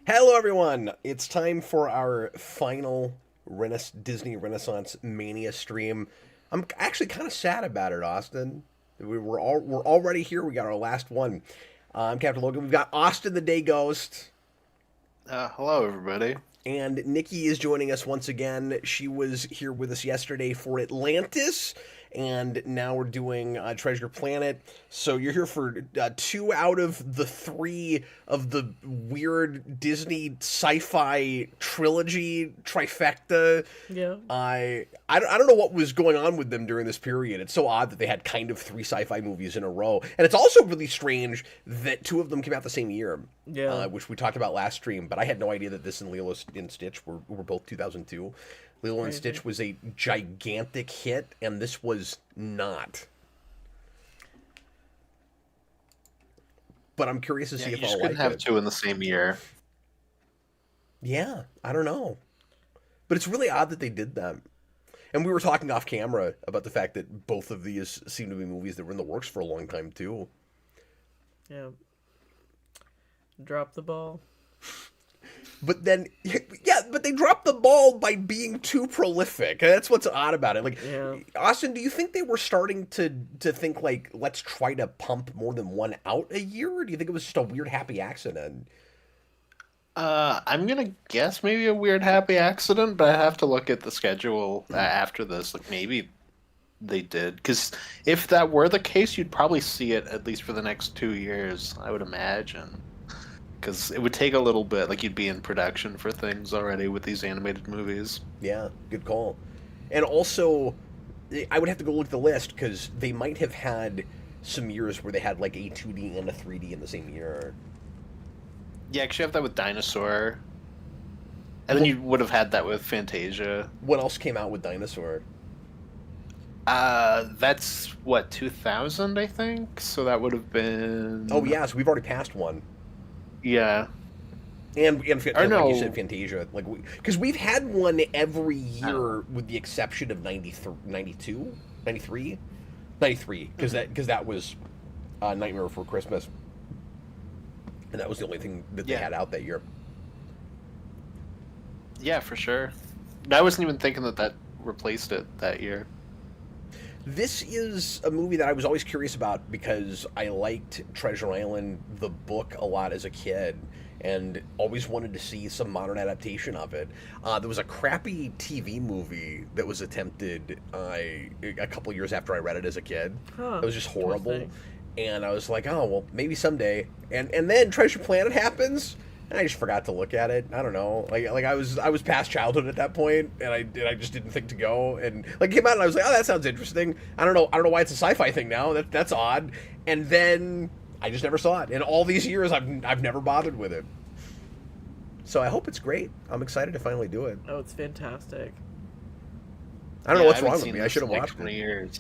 Hello, everyone. It's time for our final Disney Renaissance Mania stream. I'm actually kind of sad about it, Austin. We're already here. We got our last one. I'm Captain Logan. We've got Austin the Day Ghost, Hello, everybody. and Nikki is joining us once again. She was here with us yesterday for Atlantis, and now we're doing Treasure Planet. So you're here for two out of the three of the weird Disney sci-fi trilogy trifecta. Yeah. I don't know what was going on with them during this period. It's so odd that they had kind of three sci-fi movies in a row, and it's also really strange that two of them came out the same year. Yeah. Which we talked about last stream, but I had no idea that this and Lilo and Stitch were both 2002. Lilo and Crazy. Stitch was a gigantic hit, and this was not. But I'm curious to see You if just I'll couldn't like have it. two in the same year. Yeah, I don't know. But it's really odd that they did that. And we were talking off camera about the fact that both of these seem to be movies that were in the works for a long time, too. Yeah. Drop the ball. But then, yeah, but they dropped the ball by being too prolific. That's what's odd about it. Like, Yeah. Austin, do you think they were starting to think, like, let's try to pump more than one out a year? Or do you think it was just a weird happy accident? I'm gonna guess maybe a weird happy accident, but I have to look at the schedule after this. Like maybe they did, because if that were the case, you'd probably see it at least for the next 2 years. I would imagine, because it would take a little bit. Like you'd be in production for things already with these animated movies. Yeah, good call. And also, I would have to go look at the list because they might have had some years where they had like a 2D and a 3D in the same year. Yeah, actually, you have that with Dinosaur, and then you would have had that with Fantasia. What else came out with Dinosaur? That's what 2000, I think. So that would have been. Oh yeah, so we've already passed one. Yeah. And no. like you said, Fantasia, like because we've had one every year with the exception of 92, 93, 93, because that was Nightmare Before Christmas, and that was the only thing that they Yeah. had out that year. Yeah, for sure. I wasn't even thinking that replaced it that year. This is a movie that I was always curious about because I liked Treasure Island, the book, a lot as a kid, and always wanted to see some modern adaptation of it. There was a crappy TV movie that was attempted a couple years after I read it as a kid. Huh. It was just horrible, Interesting. and I was like, oh well, maybe someday. And then Treasure Planet happens. And I just forgot to look at it. I don't know. Like I was past childhood at that point, and I just didn't think to go. And like it came out, and I was like, oh, that sounds interesting. I don't know why it's a sci-fi thing now. That's odd. And then I just never saw it. In all these years, I've never bothered with it. So I hope it's great. I'm excited to finally do it. Oh, it's fantastic. I don't know what's haven't wrong with seen me. I this should have in like watched 20 it. years.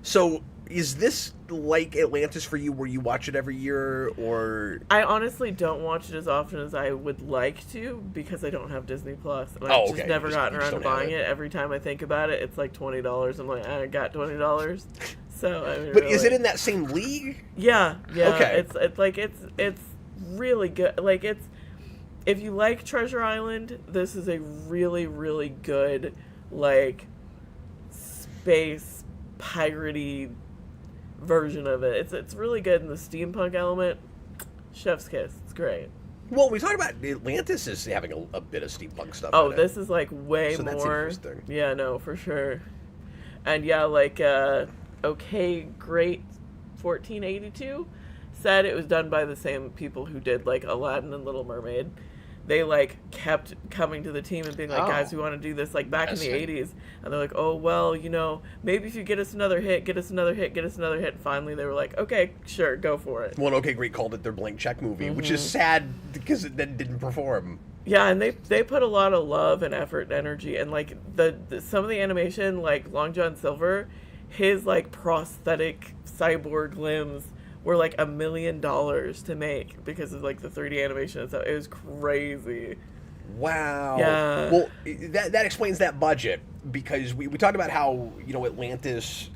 So is this like Atlantis for you, where you watch it every year, or? I honestly don't watch it as often as I would like to because I don't have Disney Plus, and Oh, I've okay. just never You gotten just around to don't have buying it. it. Every time I think about it, it's like $20. I'm like, I got $20. So I mean, But is it really- in that same league? Yeah. Okay. It's really good. Like it's if you like Treasure Island, this is a really really good like space piratey version of it. It's really good in the steampunk element. Chef's kiss. It's great. Well, we talked about Atlantis is having a bit of steampunk stuff. Oh, in it. this is like way So that's more. interesting. Yeah, no, for sure. And yeah, like okay, great 1482 said it was done by the same people who did like Aladdin and Little Mermaid. They like kept coming to the team and being like, Oh. guys, we want to do this like back in the Interesting. 80s. And they're like, oh, well, you know, maybe if you get us another hit, get us another hit, get us another hit. And finally they were like, okay, sure, go for it. Well, OK Great called it their blank check movie, which Mm-hmm. is sad because it then didn't perform. Yeah, and they put a lot of love and effort and energy, and like the some of the animation, like Long John Silver, his like prosthetic cyborg limbs were like $1 million to make because of like the 3D animation and stuff. It was crazy. Wow. Yeah. Well, that explains that budget because we talked about how Atlantis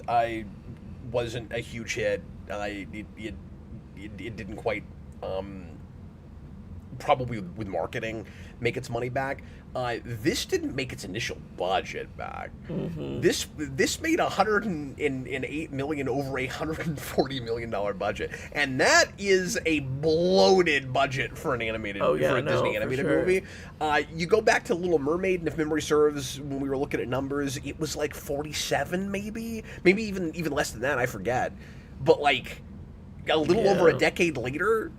wasn't a huge hit. It didn't quite probably with marketing, make its money back. This didn't make its initial budget back. Mm-hmm. This made $108 million over a $140 million budget, and that is a bloated budget for an animated Disney animated movie. You go back to Little Mermaid, and if memory serves, when we were looking at numbers, it was like 47, maybe even less than that. I forget, but like a little over a decade later,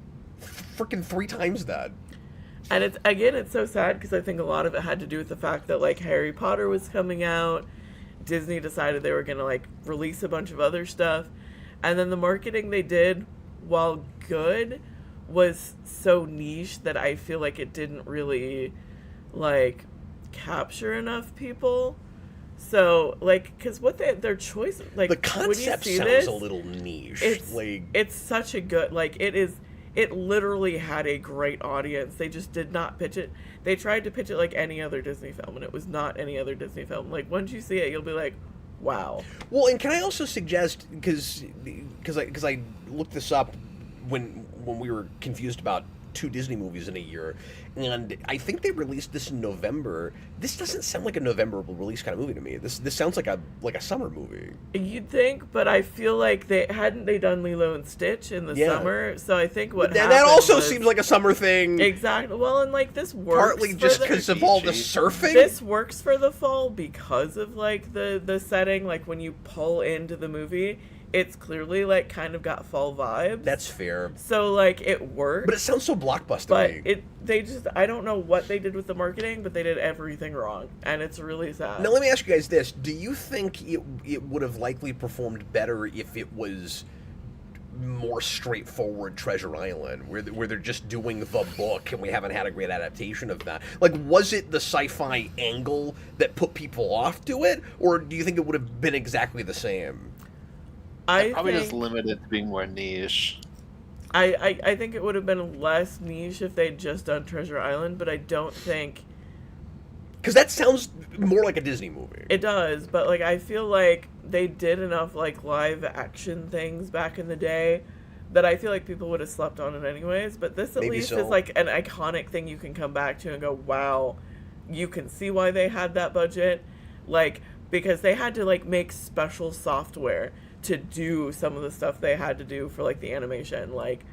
freaking 3 times that. And it's so sad because I think a lot of it had to do with the fact that like Harry Potter was coming out. Disney decided they were going to like release a bunch of other stuff. And then the marketing they did, while good, was so niche that I feel like it didn't really like capture enough people. So like, because their choice, like the concept sounds a little niche. It's such a good, like it literally had a great audience. They just did not pitch it. They tried to pitch it like any other Disney film, and it was not any other Disney film. Like, once you see it, you'll be like, wow. Well, and can I also suggest, because I looked this up when we were confused about 2 Disney movies in a year, and I think they released this in November. This doesn't sound like a November release kind of movie to me. This sounds like a summer movie. You'd think, but I feel like they done Lilo and Stitch in the summer, so I think that also seems like a summer thing. Exactly. Well, and like this works partly just because of all the surfing. This works for the fall because of like the setting. Like when you pull into the movie, it's clearly like kind of got fall vibes. That's fair. So like it works. But it sounds so blockbuster to me. I don't know what they did with the marketing, but they did everything wrong, and it's really sad. Now let me ask you guys this: do you think it would have likely performed better if it was more straightforward Treasure Island, where they're just doing the book and we haven't had a great adaptation of that? Like, was it the sci-fi angle that put people off to it, or do you think it would have been exactly the same? I probably just limited to being more niche. I think it would have been less niche if they'd just done Treasure Island, but I don't think... Because that sounds more like a Disney movie. It does, but like I feel like they did enough like live action things back in the day that I feel like people would have slept on it anyways, but this at least is like an iconic thing you can come back to and go, wow, you can see why they had that budget. Like, because they had to like make special software to do some of the stuff they had to do for like the animation. Like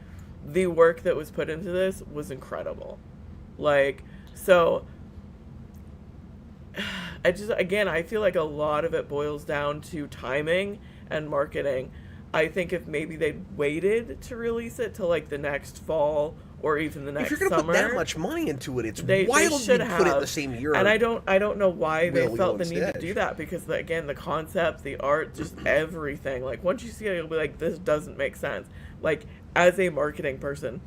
the work that was put into this was incredible. Like, so I feel like a lot of it boils down to timing and marketing. I think if maybe they'd waited to release it till like the next fall or even the next summer. If you're going to put that much money into it, it's wild to put it the same year. And I don't know why they felt the need to do that, because again, the concept, the art, just everything. Like once you see it, you'll be like, this doesn't make sense. Like as a marketing person,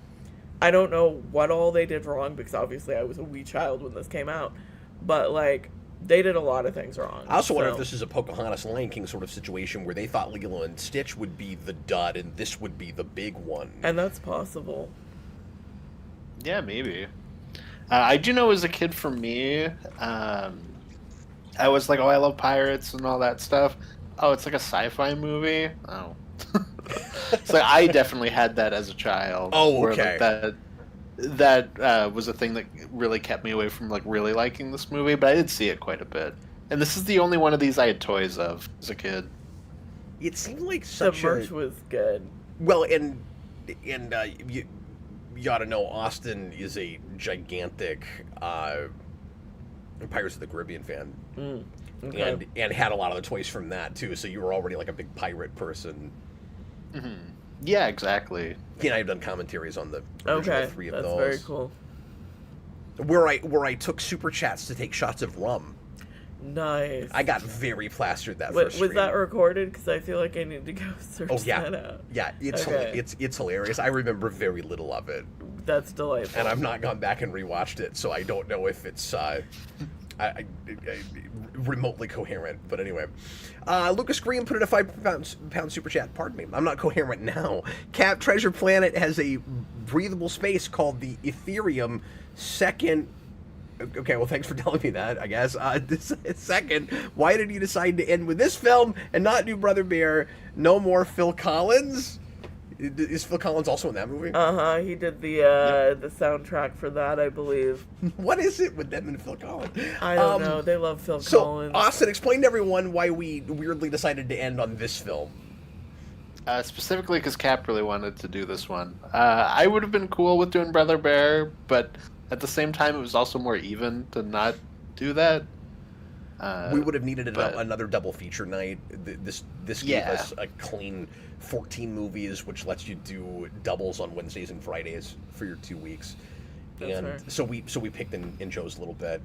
I don't know what all they did wrong, because obviously I was a wee child when this came out, but like they did a lot of things wrong. I also wonder if this is a Pocahontas Lion King sort of situation where they thought Lilo and Stitch would be the dud and this would be the big one. And that's possible. Yeah, maybe. I do know as a kid, for me, I was like, oh, I love pirates and all that stuff. Oh, it's like a sci-fi movie? Oh. So I definitely had that as a child. Oh, okay. Where, like, that was a thing that really kept me away from like really liking this movie, but I did see it quite a bit. And this is the only one of these I had toys of as a kid. It seemed like such the merch was good. Well, and you ought to know Austin is a gigantic Pirates of the Caribbean fan. Okay. And had a lot of the toys from that too, so you were already like a big pirate person. Mm-hmm. Yeah, exactly. He and I have done commentaries on the original 3 of those. That's very cool. Where I took super chats to take shots of rum. Nice. I got very plastered that first Was stream. that recorded? Because I feel like I need to go search that out. Yeah, it's hilarious. I remember very little of it. That's delightful. And I've not gone back and rewatched it, so I don't know if it's remotely coherent. But anyway, Lucas Green put in a £5 super chat. Pardon me, I'm not coherent now. Cap Treasure Planet has a breathable space called the Ethereum Second. Okay, well, thanks for telling me that, I guess. Second, why did you decide to end with this film and not do Brother Bear? No more Phil Collins? Is Phil Collins also in that movie? He did the soundtrack for that, I believe. What is it with them and Phil Collins? I don't know. They love Phil So, Collins. Austin, explain to everyone why we weirdly decided to end on this film. Specifically because Cap really wanted to do this one. I would have been cool with doing Brother Bear, but at the same time, it was also more even to not do that. We would have needed another double feature night. This gave us a clean 14 movies, which lets you do doubles on Wednesdays and Fridays for your 2 weeks. And so we picked in Joe's a little bit.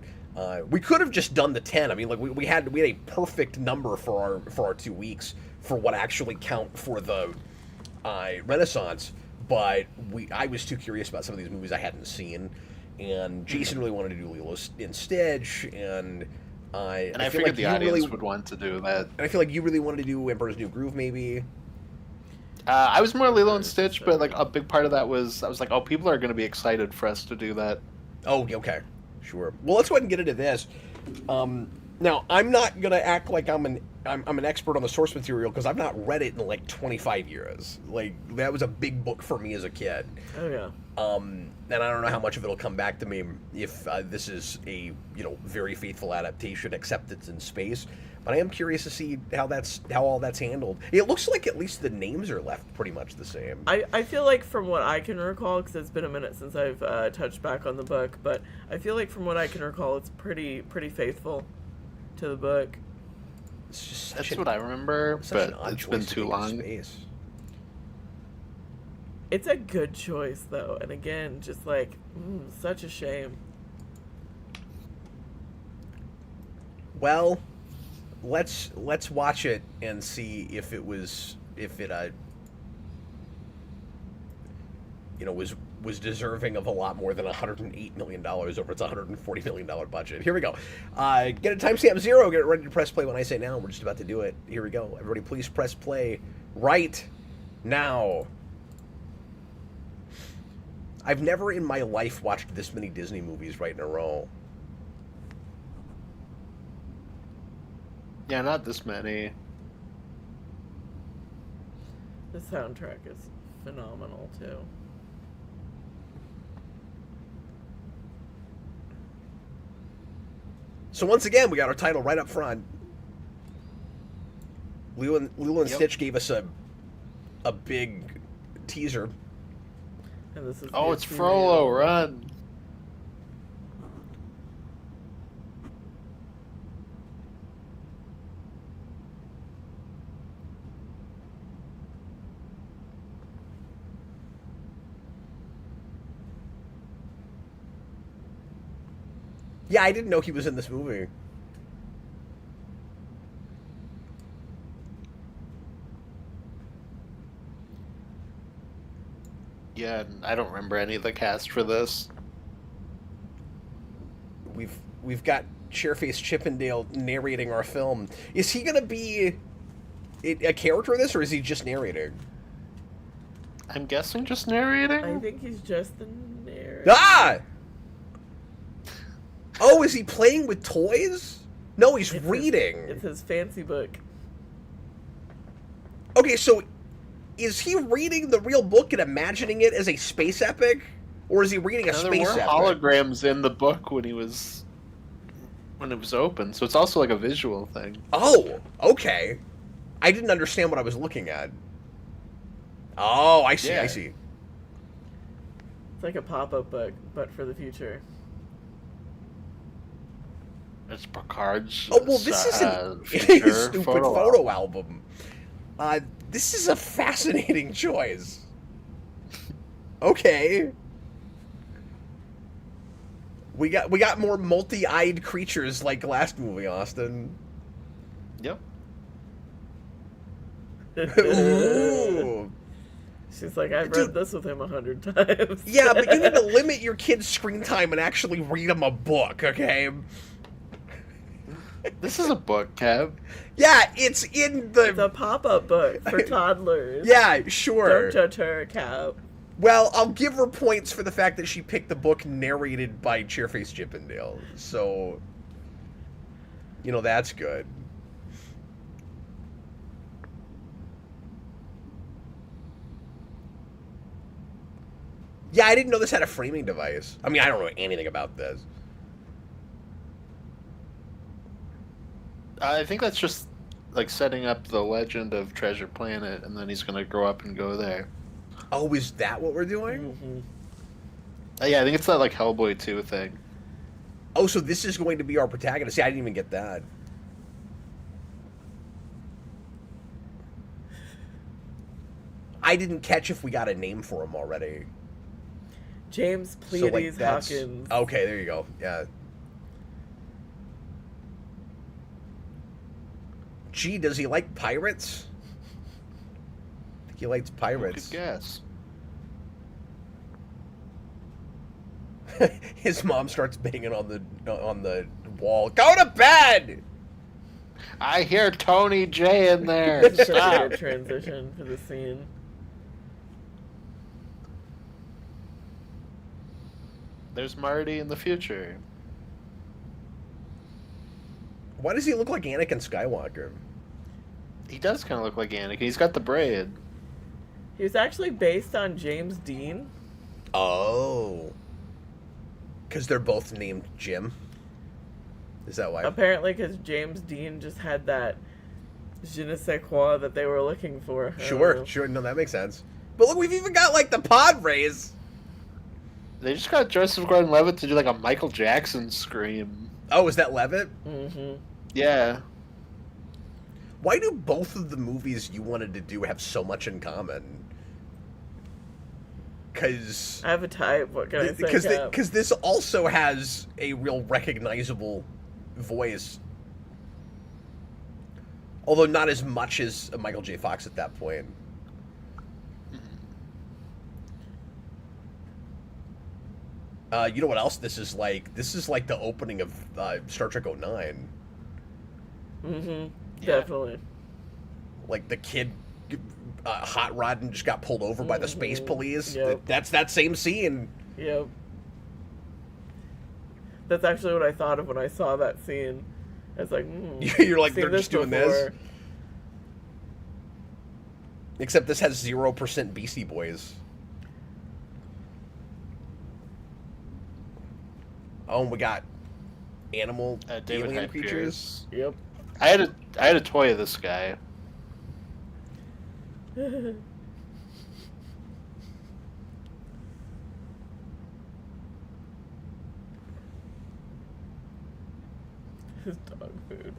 We could have just done the 10. I mean, like we had a perfect number for our 2 weeks for what actually count for the Renaissance, but I was too curious about some of these movies I hadn't seen, and Jason really wanted to do Lilo and Stitch, and I figured like the audience would want to do that. And I feel like you really wanted to do Emperor's New Groove, maybe. I was more Lilo and Stitch, but like a big part of that was I was like, oh, people are going to be excited for us to do that. Oh, okay, sure. Well, let's go ahead and get into this. Now, I'm not gonna act like I'm an expert on the source material because I've not read it in like 25 years. Like that was a big book for me as a kid. Oh yeah. And I don't know how much of it'll come back to me if this is a very faithful adaptation, except it's in space. But I am curious to see how all that's handled. It looks like at least the names are left pretty much the same. I feel like from what I can recall, because it's been a minute since I've touched back on the book, but I feel like from what I can recall, it's pretty faithful to the book. That's what I remember, but it's been too long. It's a good choice, though, and again, just like such a shame. Well, let's watch it and see if it was deserving of a lot more than $108 million over its $140 million budget. Here we go. Get a timestamp 0. Get ready to press play when I say now. We're just about to do it. Here we go. Everybody, please press play right now. I've never in my life watched this many Disney movies right in a row. Yeah, not this many. The soundtrack is phenomenal, too. So once again, we got our title right up front. Lilo and Stitch gave us a big teaser. And this is it's Frollo, run! Yeah, I didn't know he was in this movie. Yeah, I don't remember any of the cast for this. We've got Chairface Chippendale narrating our film. Is he gonna be a character in this, or is he just narrating? I'm guessing just narrating. I think he's just the narrator. Ah! Oh, is he playing with toys? No, he's reading. It's his fancy book. Okay, so is he reading the real book and imagining it as a space epic? Or is he reading a space epic? There were holograms in the book when it was open, so it's also like a visual thing. Oh, okay. I didn't understand what I was looking at. Oh, I see, I see. It's like a pop-up book, but for the future. It's Picard's. Oh, well, this isn't a stupid photo album. This is a fascinating choice. Okay. We got more multi-eyed creatures like last movie, Austin. Yep. Ooh. She's like, I've read this with him 100 times. Yeah, but you need to limit your kid's screen time and actually read him a book, okay? This is a book, Kev. Yeah, it's in the... It's a pop-up book for toddlers. Yeah, sure. Don't judge her, Cap. Well, I'll give her points for the fact that she picked the book narrated by Chairface Chippendale. So, that's good. Yeah, I didn't know this had a framing device. I mean, I don't know anything about this. I think that's just like setting up the legend of Treasure Planet, and then he's gonna grow up and go there. Oh, is that what we're doing? Mm-hmm. Yeah, I think it's that like Hellboy 2 thing. Oh, so this is going to be our protagonist. See, I didn't even get that. I didn't catch if we got a name for him already. James So, Pleiades that's... Hawkins. Okay, there you go. Yeah. Gee, does he like pirates? I think he likes Who pirates. could guess? His mom starts banging on the wall. Go to bed! I hear Tony J in there. It's such a Stop. good transition for the scene. There's Marty in the future. Why does he look like Anakin Skywalker? He does kind of look like Anakin. He's got the braid. He was actually based on James Dean. Oh. Because they're both named Jim? Is that why? Apparently, because James Dean just had that je ne sais quoi that they were looking for. I don't Sure, know. sure. No, that makes sense. But look, we've even got, like, the pod rays. They just got Joseph Gordon-Levitt to do like a Michael Jackson scream. Oh, is that Levitt? Mm-hmm. Yeah. Why do both of the movies you wanted to do have so much in common? Because... I have a type. What can I say? Cap? Because this also has a real recognizable voice. Although not as much as Michael J. Fox at that point. You know what else this is like? This is like the opening of Star Trek 09. Mm-hmm. Yeah. Definitely. Like the kid hot rod and just got pulled over by the space police. Yep. That's that same scene. Yep. That's actually what I thought of when I saw that scene. I was like, You're like, seen they're just doing this? before. Except this has 0% Beastie Boys. Oh, and we got animal David alien Hyde creatures. Pierce. Yep. I had a toy of this guy. His dog food.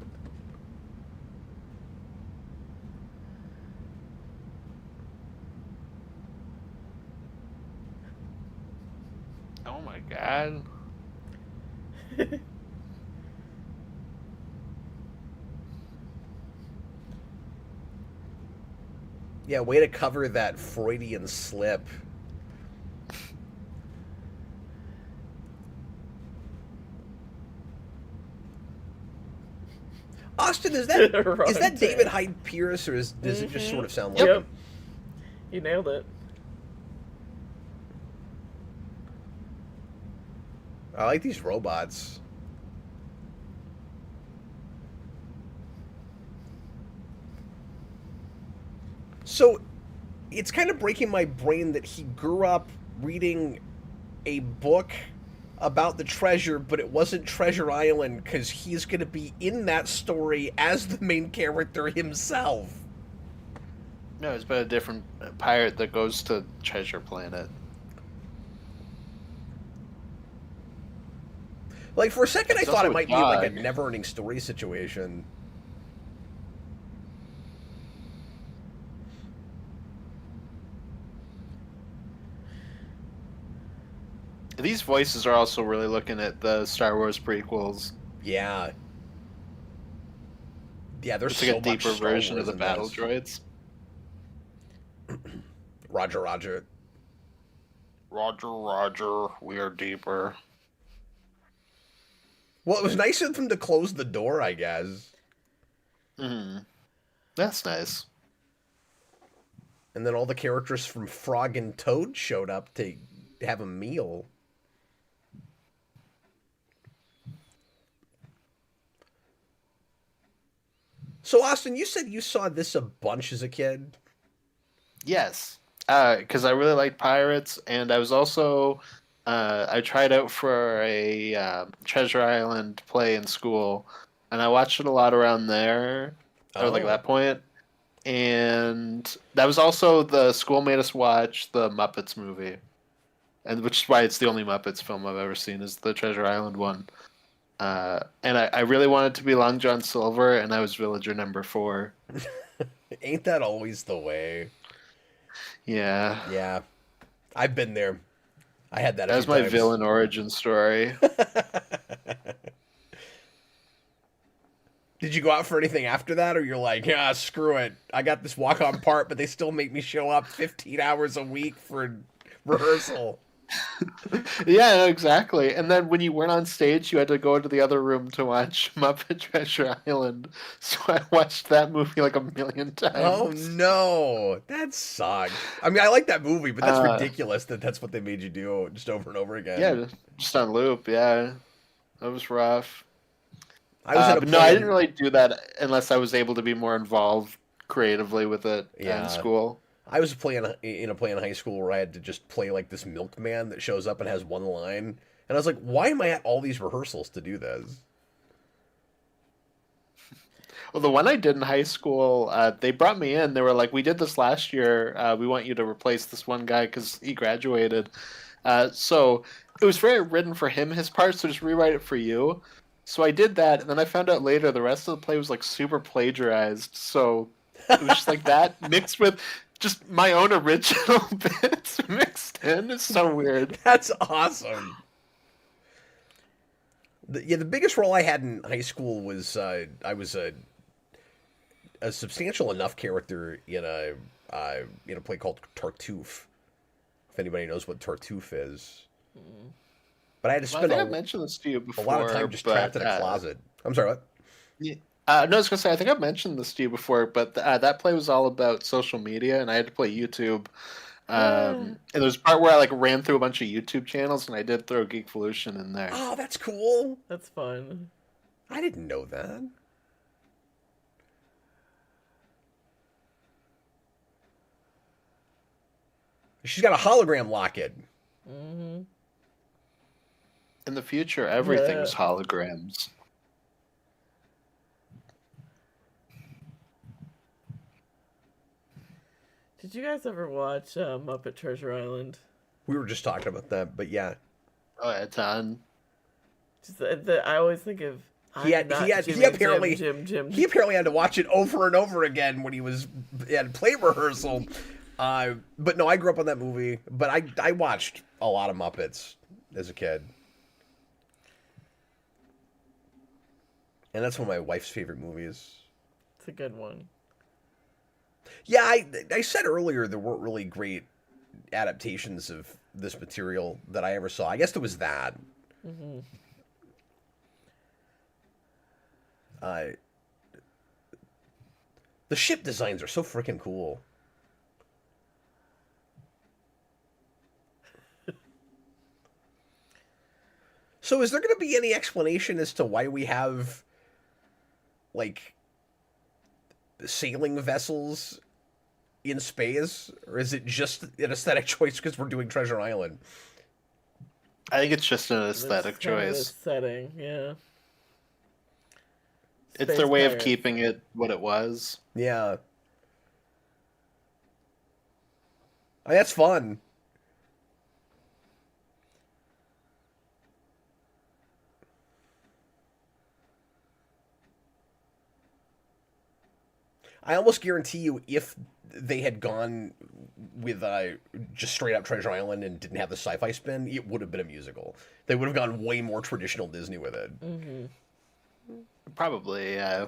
Oh my god. Yeah, way to cover that Freudian slip. Austin, is that Right. David Hyde Pierce, or does it just sort of sound like Yep. him? You nailed it. I like these robots. So, it's kind of breaking my brain that he grew up reading a book about the treasure, but it wasn't Treasure Island because he's going to be in that story as the main character himself. No, it's about a different pirate that goes to Treasure Planet. Like, for a second, I It's thought also it a might be like a dog. never-ending story situation. These voices are also really looking at the Star Wars prequels. Yeah. Yeah, there's It's like so a deeper much Star version Wars of the in battle this. droids. Roger, Roger. Roger, Roger, we are deeper. Well, it was nice of them to close the door, I guess. That's nice. And then all the characters from Frog and Toad showed up to have a meal. So, Austin, you said you saw this a bunch as a kid? Yes. Because I really liked Pirates, and I was also I tried out for a Treasure Island play in school, and I watched it a lot around there, or like Oh, that point. And that was also the school made us watch the Muppets movie, and which is why it's the only Muppets film I've ever seen is the Treasure Island one. And I really wanted to be Long John Silver, and I was Villager number 4. ain't that always the way? Yeah, Yeah, I've been there. I had that a that few was my times. villain origin story. Did you go out for anything after that, or you're like, yeah, screw it. I got this walk-on part, but they still make me show up 15 hours a week for rehearsal. Yeah, no, exactly. And then when you weren't on stage, you had to go into the other room to watch Muppet Treasure Island. So I watched that movie like a million Oh times. no, that sucked. I mean, I like that movie, but that's Uh, ridiculous that that's what they made you do just over and over again. yeah, just on loop. Yeah, that was rough. I was in a But no, I play didn't in, really do that unless I was able to be more involved creatively with it in yeah, school. I was playing in a play in high school where I had to just play like this milkman that shows up and has one line, and I was like, why am I at all these rehearsals to do this? Well, the one I did in high school, they brought me in. They were like, "We did this last year. We want you to replace this one guy because he graduated." So it was very written for him, his part. So just rewrite it for you. So I did that, and then I found out later the rest of the play was like super plagiarized. So it was just like that mixed with just my own original bits mixed in. It's so weird. That's awesome. The biggest role I had in high school was I was a substantial enough character in a play called Tartuffe. If anybody knows what Tartuffe is, but I had to Well, I spend think I've mentioned this to you a lot of time before, just trapped but in a closet. I'm sorry, what? yeah. No, I was gonna say I think I've mentioned this to you before, but that play was all about social media, and I had to play YouTube. Yeah. And there was a part where I like ran through a bunch of YouTube channels, and I did throw Geekvolution in there. Oh, that's cool. That's fun. I didn't know that. She's got a hologram locket. Hmm. In the future, everything's holograms. Did you guys ever watch Muppet Treasure Island? We were just talking about that, but yeah, Oh, yeah, ton. Just I always think of he I'm had he not had he Jimmy apparently Jim. he apparently had to watch it over and over again when he was at play rehearsal. But no, I grew up on that movie. But I watched a lot of Muppets as a kid, and that's one of my wife's favorite movies. It's a good one. Yeah, I said earlier there weren't really great adaptations of this material that I ever saw. I guess there was that. Hmm. Uh, the ship designs are so freaking cool. So, is there going to be any explanation as to why we have like sailing vessels in space, or is it just an aesthetic choice because we're doing Treasure Island? I think it's just an That's aesthetic kind of the choice. setting, yeah. It's Space their way of pirates. keeping it what it was. Yeah, that's fun. I almost guarantee you, if they had gone with just straight up Treasure Island and didn't have the sci-fi spin, it would have been a musical. They would have gone way more traditional Disney with it. Hmm. Probably, yeah.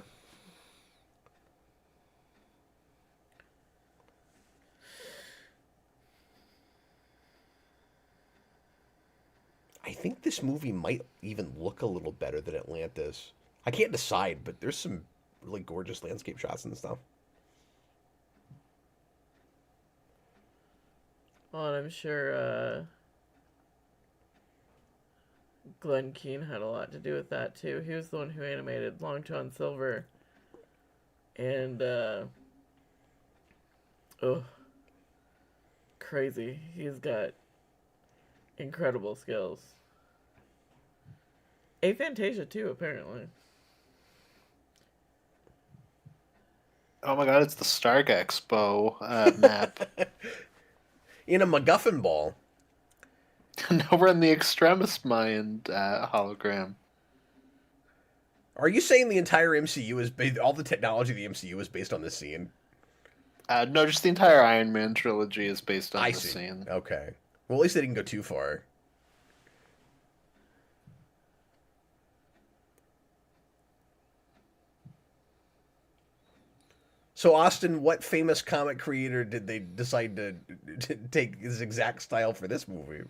I think this movie might even look a little better than Atlantis. I can't decide, but there's some really gorgeous landscape shots and stuff. Oh, and I'm sure Glenn Keane had a lot to do with that too. He was the one who animated Long John Silver and oh, crazy. He's got incredible skills. Aphantasia too, apparently. Oh my god, it's the Stark Expo map. In a MacGuffin ball. No, we're in the Extremis Mind hologram. Are you saying the entire MCU is based, all the technology of the MCU is based on this scene? No, just the entire Iron Man trilogy is based on I this see. scene. Okay. Well, at least they didn't go too far. So, Austin, what famous comic creator did they decide to take his exact style for this movie?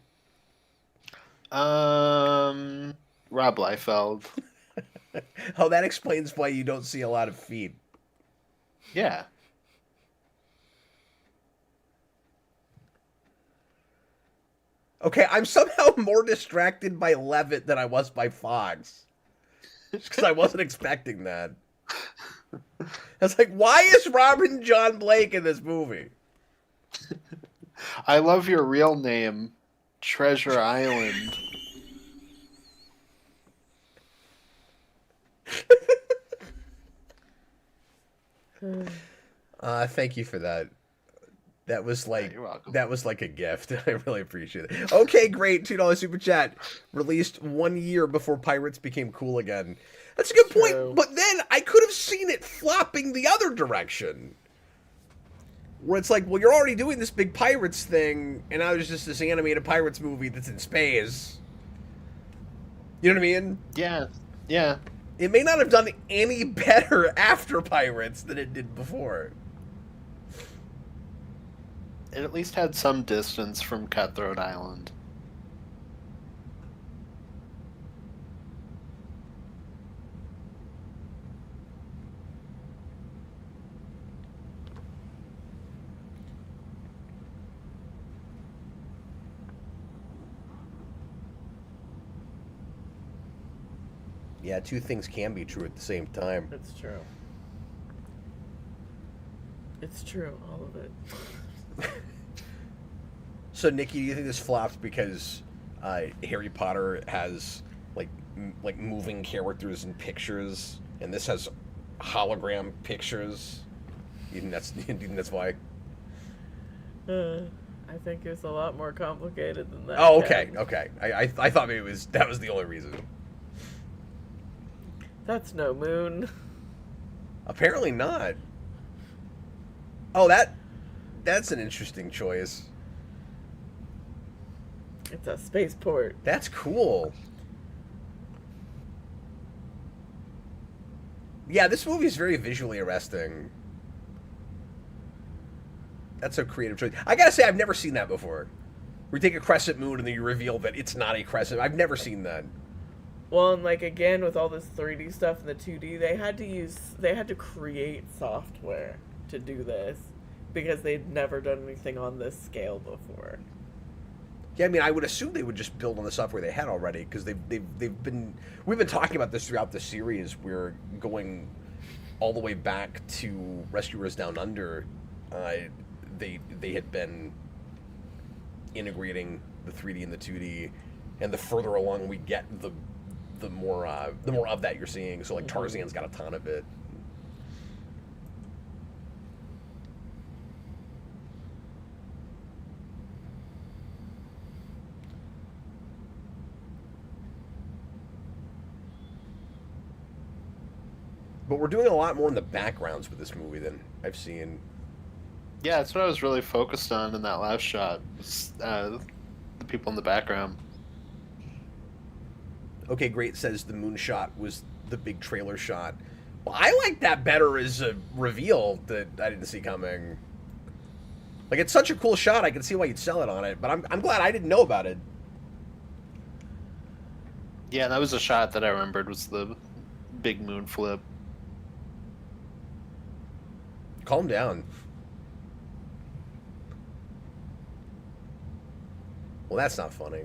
Rob Liefeld. Oh, that explains why you don't see a lot of feet. Yeah. Okay, I'm somehow more distracted by Levitt than I was by Fox. Just because I wasn't expecting that. I was like, why is Robin John Blake in this movie? I love your real name, Treasure Island. Thank you for that. That was like you're welcome. that was like a gift. I really appreciate it. Okay, great. $2 super chat. Released 1 year before Pirates became cool again. That's a good point. True. But then I could have seen it flopping the other direction. Where it's like, well, you're already doing this big Pirates thing, and now there's just this animated Pirates movie that's in space. You know what I mean? Yeah. Yeah. It may not have done any better after Pirates than it did before. It at least had some distance from Cutthroat Island. Yeah, two things can be true at the same time. It's true. It's true, all of it. So, Nikki, do you think this flopped because Harry Potter has like moving characters and pictures, and this has hologram pictures? You think that's why? I think it's a lot more complicated than that. Oh, okay, Ken. okay. I thought maybe that was the only reason. That's no moon. Apparently not. Oh, that's an interesting choice. It's a spaceport. That's cool. Yeah, this movie is very visually arresting. That's a creative choice. I gotta say, I've never seen that before. We take a crescent moon and then you reveal that it's not a crescent. I've never seen that. Well, and like again with all this 3D stuff and the 2D, they had to create software to do this because they'd never done anything on this scale before. Yeah, I mean, I would assume they would just build on the software they had already because we've been talking about this throughout the series. We're going all the way back to Rescuers Down Under. They had been integrating the 3D and the 2D, and the further along we get, the more of that you're seeing. So like Tarzan's got a ton of it. But we're doing a lot more in the backgrounds with this movie than I've seen. Yeah, that's what I was really focused on in that last shot. Was, the people in the background. Okay, Great says the moon shot was the big trailer shot. Well, I like that better as a reveal that I didn't see coming. Like, it's such a cool shot, I can see why you'd sell it on it, but I'm glad I didn't know about it. Yeah, that was a shot that I remembered was the big moon flip. Calm down. Well, that's not funny.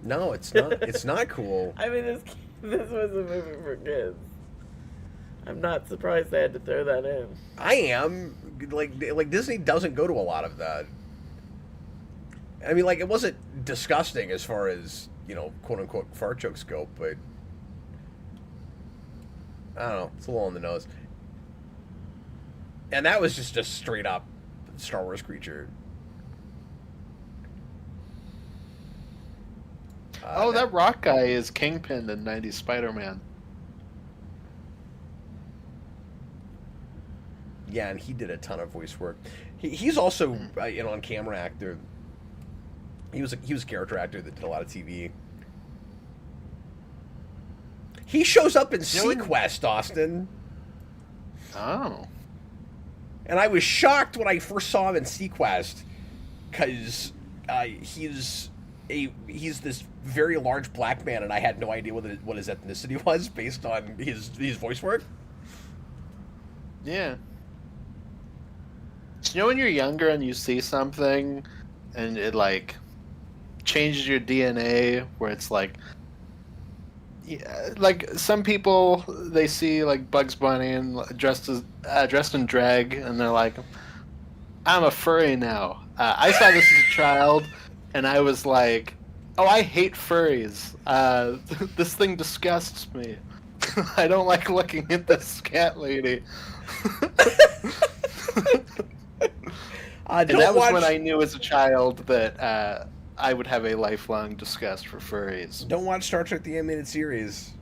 No, it's not. It's not cool. I mean, This was a movie for kids. I'm not surprised they had to throw that in. I am. Like Disney doesn't go to a lot of that. I mean, like, it wasn't disgusting as far as, quote unquote fart jokes go, but I don't know, it's a little on the nose. And that was just a straight up Star Wars creature. That rock guy is Kingpin in 90s Spider-Man. Yeah, and he did a ton of voice work. He's also on camera actor. He was a character actor that did a lot of TV. He shows up in Sequest, Austin. Oh. And I was shocked when I first saw him in Sequest, because he's this very large black man, and I had no idea what his ethnicity was based on his voice work. Yeah. When you're younger and you see something, and it like changes your DNA, where it's like, yeah, like some people, they see like Bugs Bunny and dressed in drag, and they're like, I'm a furry now. I saw this as a child, and I was like, oh, I hate furries. This thing disgusts me. I don't like looking at this cat lady. And that was when I knew as a child that I would have a lifelong disgust for furries. Don't watch Star Trek the Animated Series.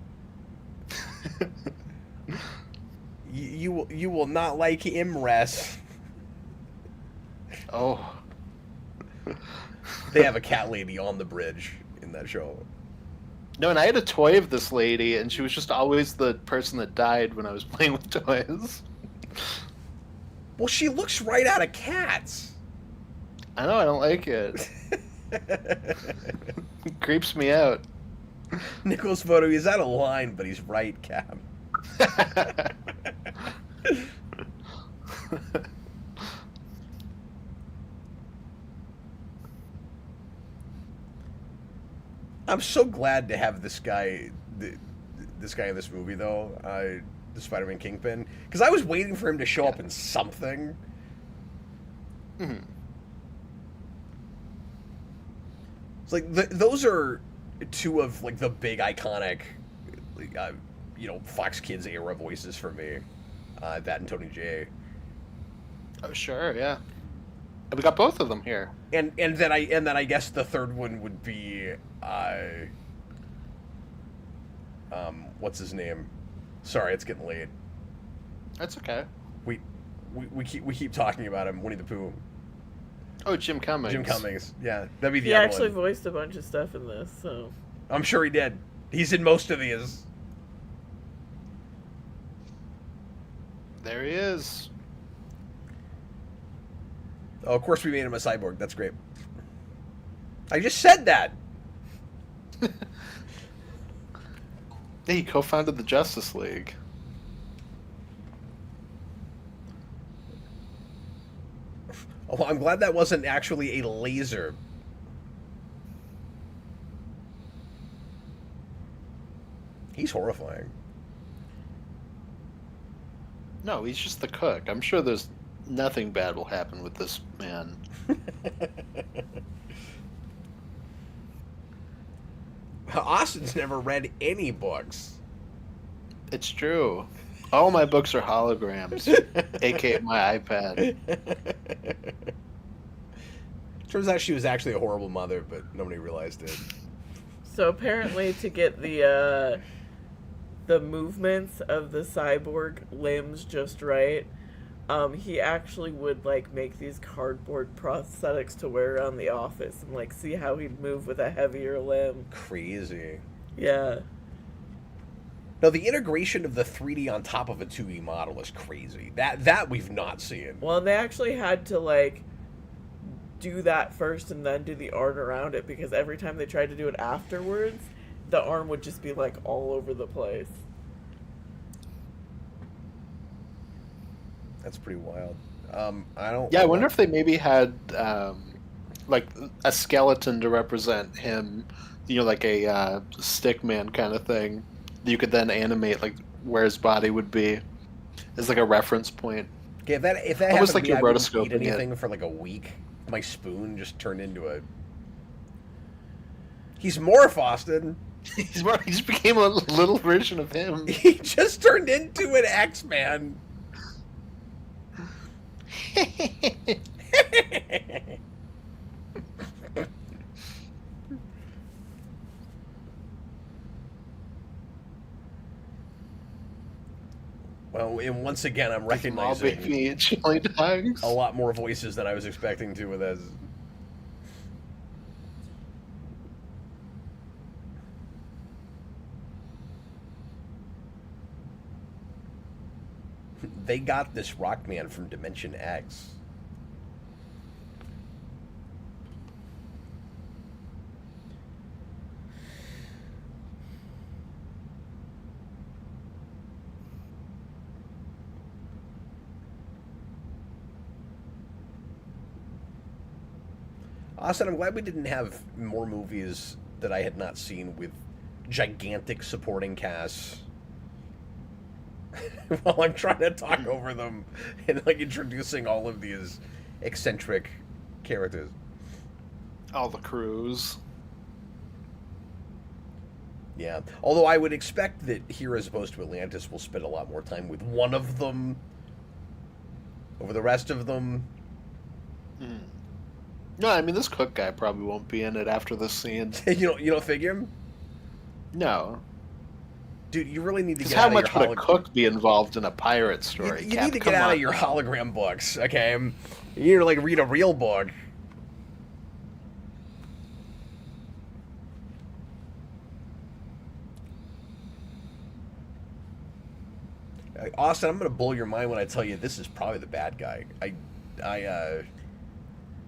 you will not like Imres. Oh. They have a cat lady on the bridge in that show. No, and I had a toy of this lady, and she was just always the person that died when I was playing with toys. Well, she looks right out of Cats. I know, I don't like it. It creeps me out. Nicholas photo, he's out of line, but he's right, Cap. I'm so glad to have this guy, this guy in this movie, though, the Spider-Man Kingpin, because I was waiting for him to show up in something. Mm-hmm. It's like those are two of like the big iconic, Fox Kids era voices for me. That and Tony J. Oh sure, yeah. And we got both of them here. And then I guess the third one would be what's his name? Sorry, it's getting late. That's okay. We keep talking about him. Winnie the Pooh. Oh, Jim Cummings. Jim Cummings. Yeah, that'd be the He other actually one. voiced a bunch of stuff in this, so. I'm sure he did. He's in most of these. There he is. Oh, of course we made him a cyborg. That's great. I just said that. He co-founded the Justice League. Oh, I'm glad that wasn't actually a laser. He's horrifying. No, he's just the cook. I'm sure there's nothing bad will happen with this man. Austin's never read any books. It's true. All my books are holograms, aka my iPad. Turns out she was actually a horrible mother, but nobody realized it. So apparently, to get the movements of the cyborg limbs just right, he actually would like make these cardboard prosthetics to wear around the office and like see how he'd move with a heavier limb. Crazy. Yeah. No, the integration of the 3D on top of a 2D model is crazy. That we've not seen. Well, they actually had to like do that first and then do the art around it, because every time they tried to do it afterwards, the arm would just be like all over the place. That's pretty wild. I don't. Yeah, I wonder if they maybe had like a skeleton to represent him, like a stick man kind of thing, you could then animate like where his body would be as like a reference point. Okay, if that Almost happened like to me, you're I wouldn't eat rotoscoping it. anything for like a week. My spoon just turned into a. He's Morph, Austin. He just became a little version of him. He just turned into an X-Man. Well, and once again, I'm recognizing baby chili dogs. a lot more voices than I was expecting to with this. They got this Rockman from Dimension X. Austin, I'm glad we didn't have more movies that I had not seen with gigantic supporting casts. While I'm trying to talk over them and like introducing all of these eccentric characters. All the crews. Yeah. Although I would expect that here as opposed to Atlantis we'll spend a lot more time with one of them over the rest of them. No, I mean this cook guy probably won't be in it after this scene. You don't figure? No. Dude, you really need to get How out of much your would a cook be involved in a pirate story? You need to get out of your hologram books, okay? You need to like read a real book. Austin, I'm gonna blow your mind when I tell you this is probably the bad guy.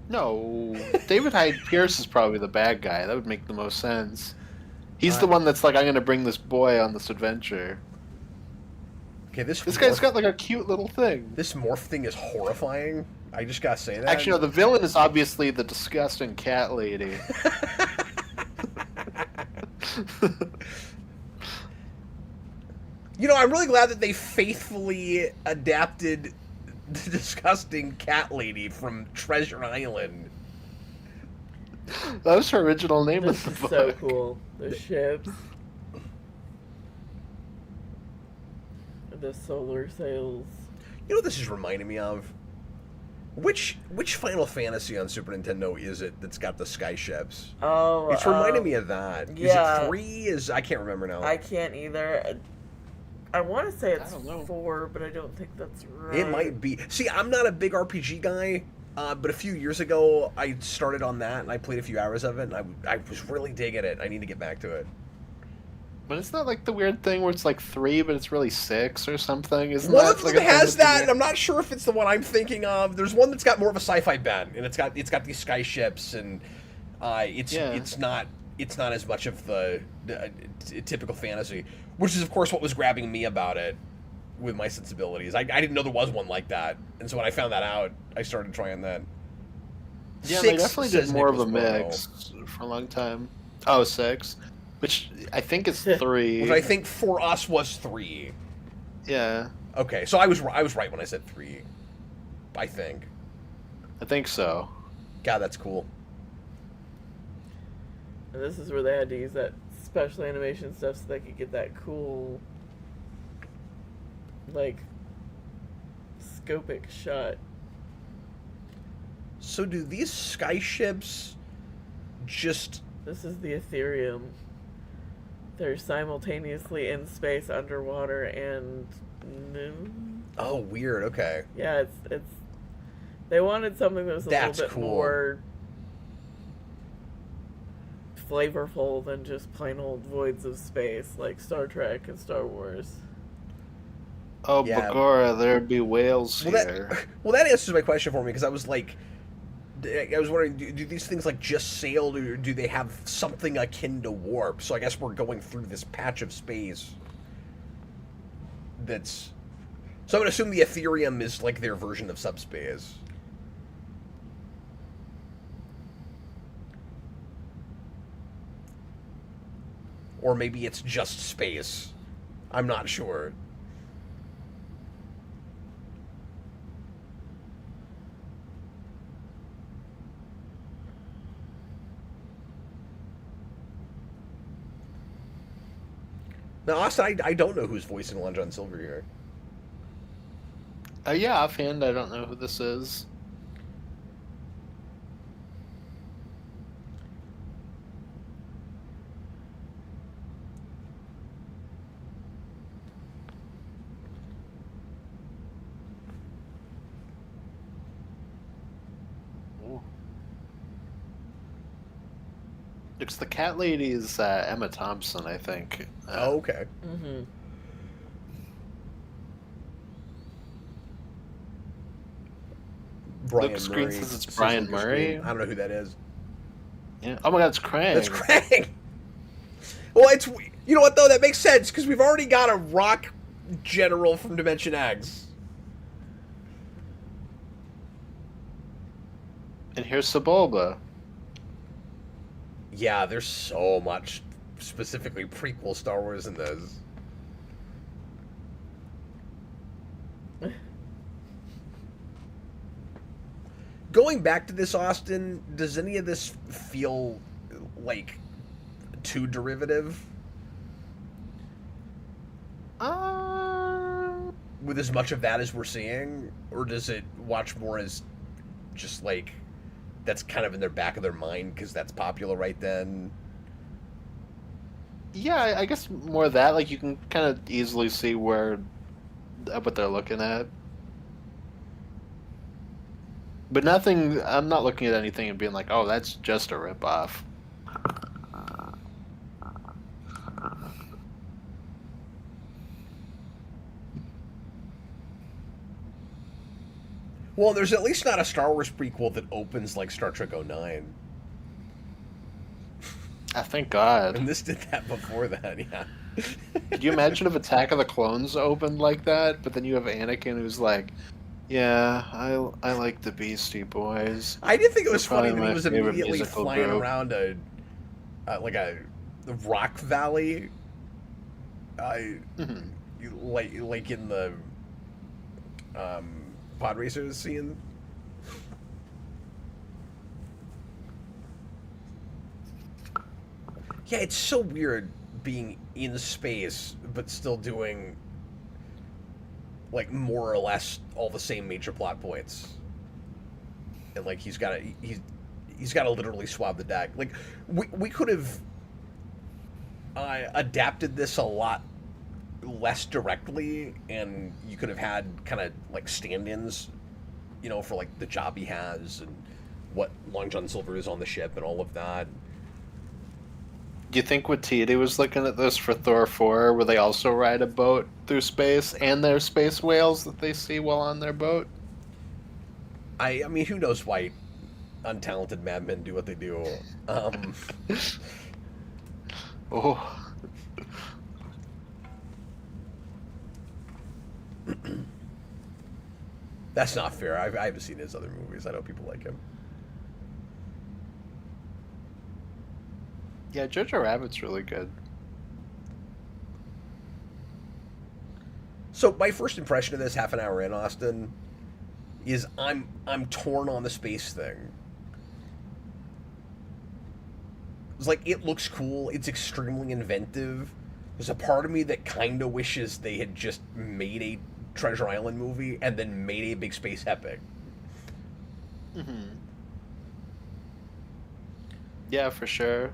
No, David Hyde Pierce is probably the bad guy. That would make the most sense. He's the one that's like, I'm going to bring this boy on this adventure. Okay, this guy's got like a cute little thing. This morph thing is horrifying. I just gotta say that. Actually, no, the villain is obviously the disgusting cat lady. You know, I'm really glad that they faithfully adapted the disgusting cat lady from Treasure Island. That was her original name This of is the book. so cool. The ships. The solar sails. You know what this is reminding me of? Which Final Fantasy on Super Nintendo is it that's got the sky ships? Oh, It's reminding me of that. yeah. Is it 3? I can't remember now. I can't either. I want to say it's don't know. 4, but I don't think that's right. It might be. See, I'm not a big RPG guy, but a few years ago I started on that and I played a few hours of it and I was really digging it. I need to get back to it. But it's not like the weird thing where it's like 3, but it's really 6 or something. Isn't One that of like them a thing has that's that, and I'm not sure if it's the one I'm thinking of. There's one that's got more of a sci-fi bent, and it's got these sky ships, and it's not as much of the typical fantasy, which is of course what was grabbing me about it with my sensibilities. I didn't know there was one like that, and so when I found that out, I started trying that. Yeah, 6 they definitely did says more of a Nicholas Bono, mix for a long time. Oh, 6. Which I think is 3. which I think for us was 3. Yeah, Okay, so I was right when I said 3. I think. I think so. God, that's cool. And this is where they had to use that special animation stuff so they could get that cool, like, scopic shot. So do these sky ships just... This is the Ethereum. They're simultaneously in space, underwater, and Oh, weird. Okay. yeah, it's. They wanted something that was a That's little bit cool. more flavorful than just plain old voids of space like Star Trek and Star Wars. Oh, Yeah. Bagora, there be whales Well, here. that answers my question for me because I was like, I was wondering, do these things like just sail, or do they have something akin to warp? So I guess we're going through this patch of space. That's. So I'm gonna assume the Ethereum is like their version of subspace. Or maybe it's just space. I'm not sure. Now, Austin, I don't know who's voicing Long John Silver here. Yeah, offhand, I don't know who this is. Ooh. It's the cat lady's Emma Thompson, I think. Oh, okay. Mm-hmm. Brian Luke Screen Murray. says it's Says Brian Luke Murray. Screen. I don't know who that is. Yeah. Oh my God, it's Krang. That's Krang. Well, it's, you know what though, that makes sense because we've already got a rock general from Dimension X. And here's Sebulba. Yeah, there's so much specifically prequel Star Wars in this. Going back to this, Austin, does any of this feel like too derivative? With as much of that as we're seeing? Or does it watch more as just like that's kind of in their back of their mind because that's popular right then? Yeah, I guess more of that. Like you can kind of easily see where what they're looking at. But nothing. I'm not looking at anything and being like, "Oh, that's just a ripoff." Well, there's at least not a Star Wars prequel that opens like Star Trek '09. Thank God. And this did that before that, yeah. Could you imagine if Attack of the Clones opened like that, but then you have Anakin who's like, "Yeah, I like the Beastie Boys." I did think it was They're funny probably that he my was favorite immediately musical flying group. around a rock valley, Mhm. like in the pod racers scene. Yeah, it's so weird being in space but still doing like more or less all the same major plot points. And like he's got to literally swab the deck. Like we could have adapted this a lot less directly, and you could have had kind of like stand-ins, you know, for like the job he has and what Long John Silver is on the ship and all of that. Do you think Watiti was looking at this for Thor 4, where they also ride a boat through space, and there's space whales that they see while on their boat? I mean, who knows why untalented madmen do what they do. Oh. That's not fair. I haven't seen his other movies. I know people like him. Yeah, Jojo Rabbit's really good. So my first impression of this half an hour in, Austin, is I'm torn on the space thing. It's like it looks cool. It's extremely inventive. There's a part of me that kind of wishes they had just made a Treasure Island movie and then made a big space epic. Mm-hmm. Yeah, for sure.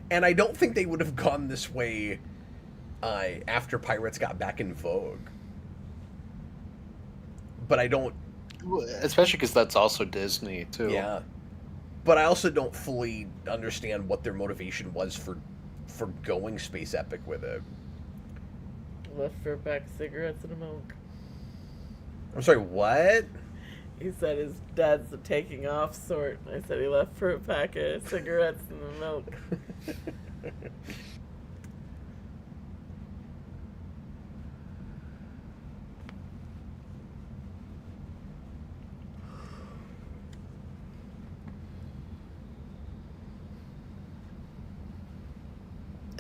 And I don't think they would have gone this way after Pirates got back in vogue. But I don't... Especially because that's also Disney, too. Yeah. But I also don't fully understand what their motivation was for going space epic with it. Left for a pack of cigarettes and a milk. I'm sorry, what? He said his dad's the taking off sort. I said he left for a pack of cigarettes and the milk.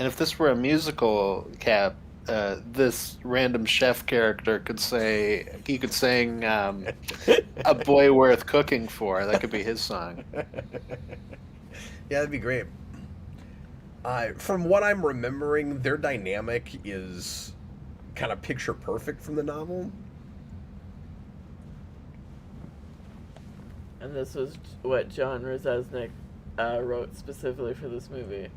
And if this were a musical, Cap, this random chef character could sing "A Boy Worth Cooking For." That could be his song. Yeah, that'd be great. From what I'm remembering, their dynamic is kind of picture perfect from the novel. And this was what John Rzeznik wrote specifically for this movie.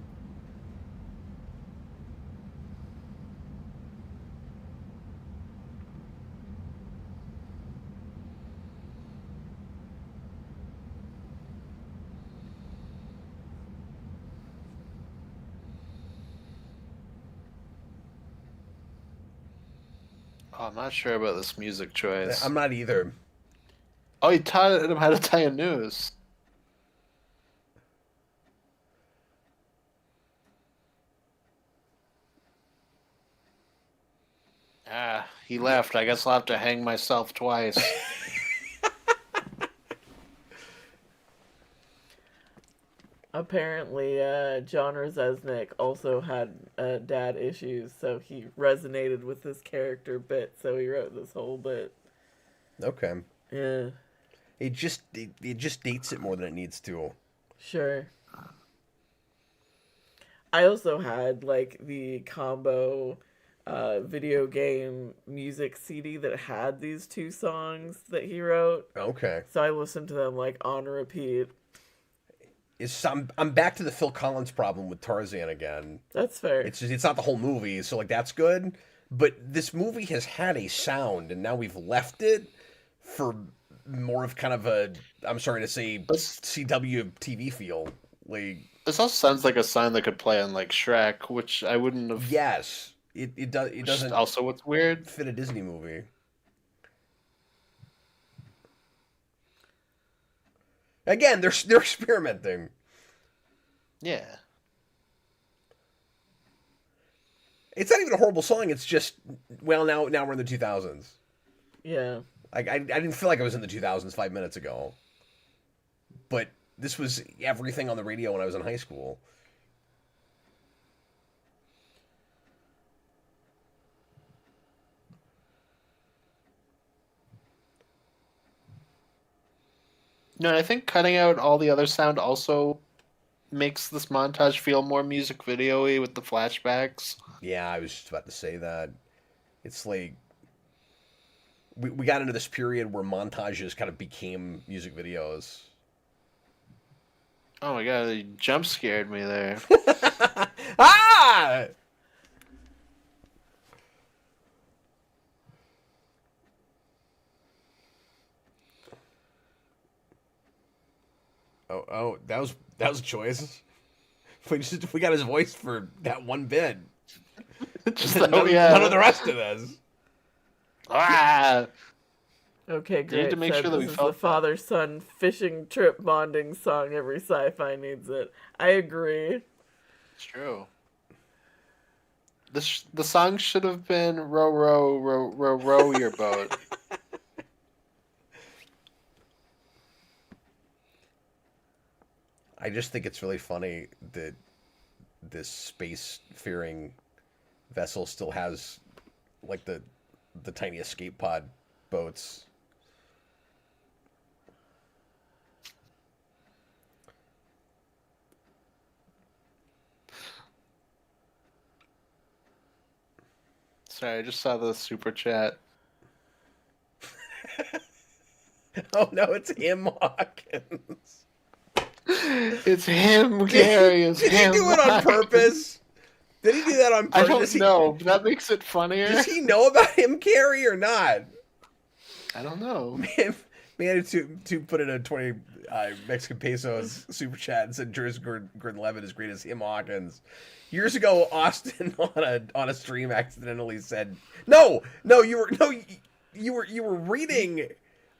Oh, I'm not sure about this music choice. I'm not either. Oh, he taught him how to tie a noose. Ah, he left. I guess I'll have to hang myself twice. Apparently, John Rzeznik also had dad issues, so he resonated with this character bit, so he wrote this whole bit. Okay. Yeah. It just dates it more than it needs to. Sure. I also had like the combo video game music CD that had these two songs that he wrote. Okay. So I listened to them like on repeat. I'm back to the Phil Collins problem with Tarzan again. That's fair. It's not the whole movie, so like that's good. But this movie has had a sound, and now we've left it for more of kind of a, I'm sorry to say, CW TV feel. Like this also sounds like a song that could play on like Shrek, which I wouldn't have. Yes, it does. It doesn't. Also, what's weird? Fit a Disney movie. Again, they're experimenting. Yeah. It's not even a horrible song. It's just, well, now we're in the 2000s. Yeah. Like I didn't feel like I was in the 2000s 5 minutes ago. But this was everything on the radio when I was in high school. No, and I think cutting out all the other sound also makes this montage feel more music video-y with the flashbacks. Yeah, I was just about to say that. It's like we got into this period where montages kind of became music videos. Oh my god, you jump scared me there. Ah! Oh, that was a choice. We got his voice for that one bit. Just none of the rest of this. Ah! Okay, You great. need to make sure that we this is felt the father-son fishing trip bonding song. Every sci-fi needs it. I agree. It's true. The song should have been "Row, row, row, row, row your boat." I just think it's really funny that this space-faring vessel still has like the tiny escape pod boats. Sorry, I just saw the super chat. Oh no, it's him, Hawkins. It's him, Gary. It's Did him. he do it on purpose? Did he do that on I purpose? don't know. But that makes it funnier. Does he know about him, Carrie, or not? I don't know. Man, to put in a 20 Mexican pesos super chat and said Jers Gordon-Levitt is great as him, Hawkins. Years ago, Austin on a stream accidentally said, "No, you were reading."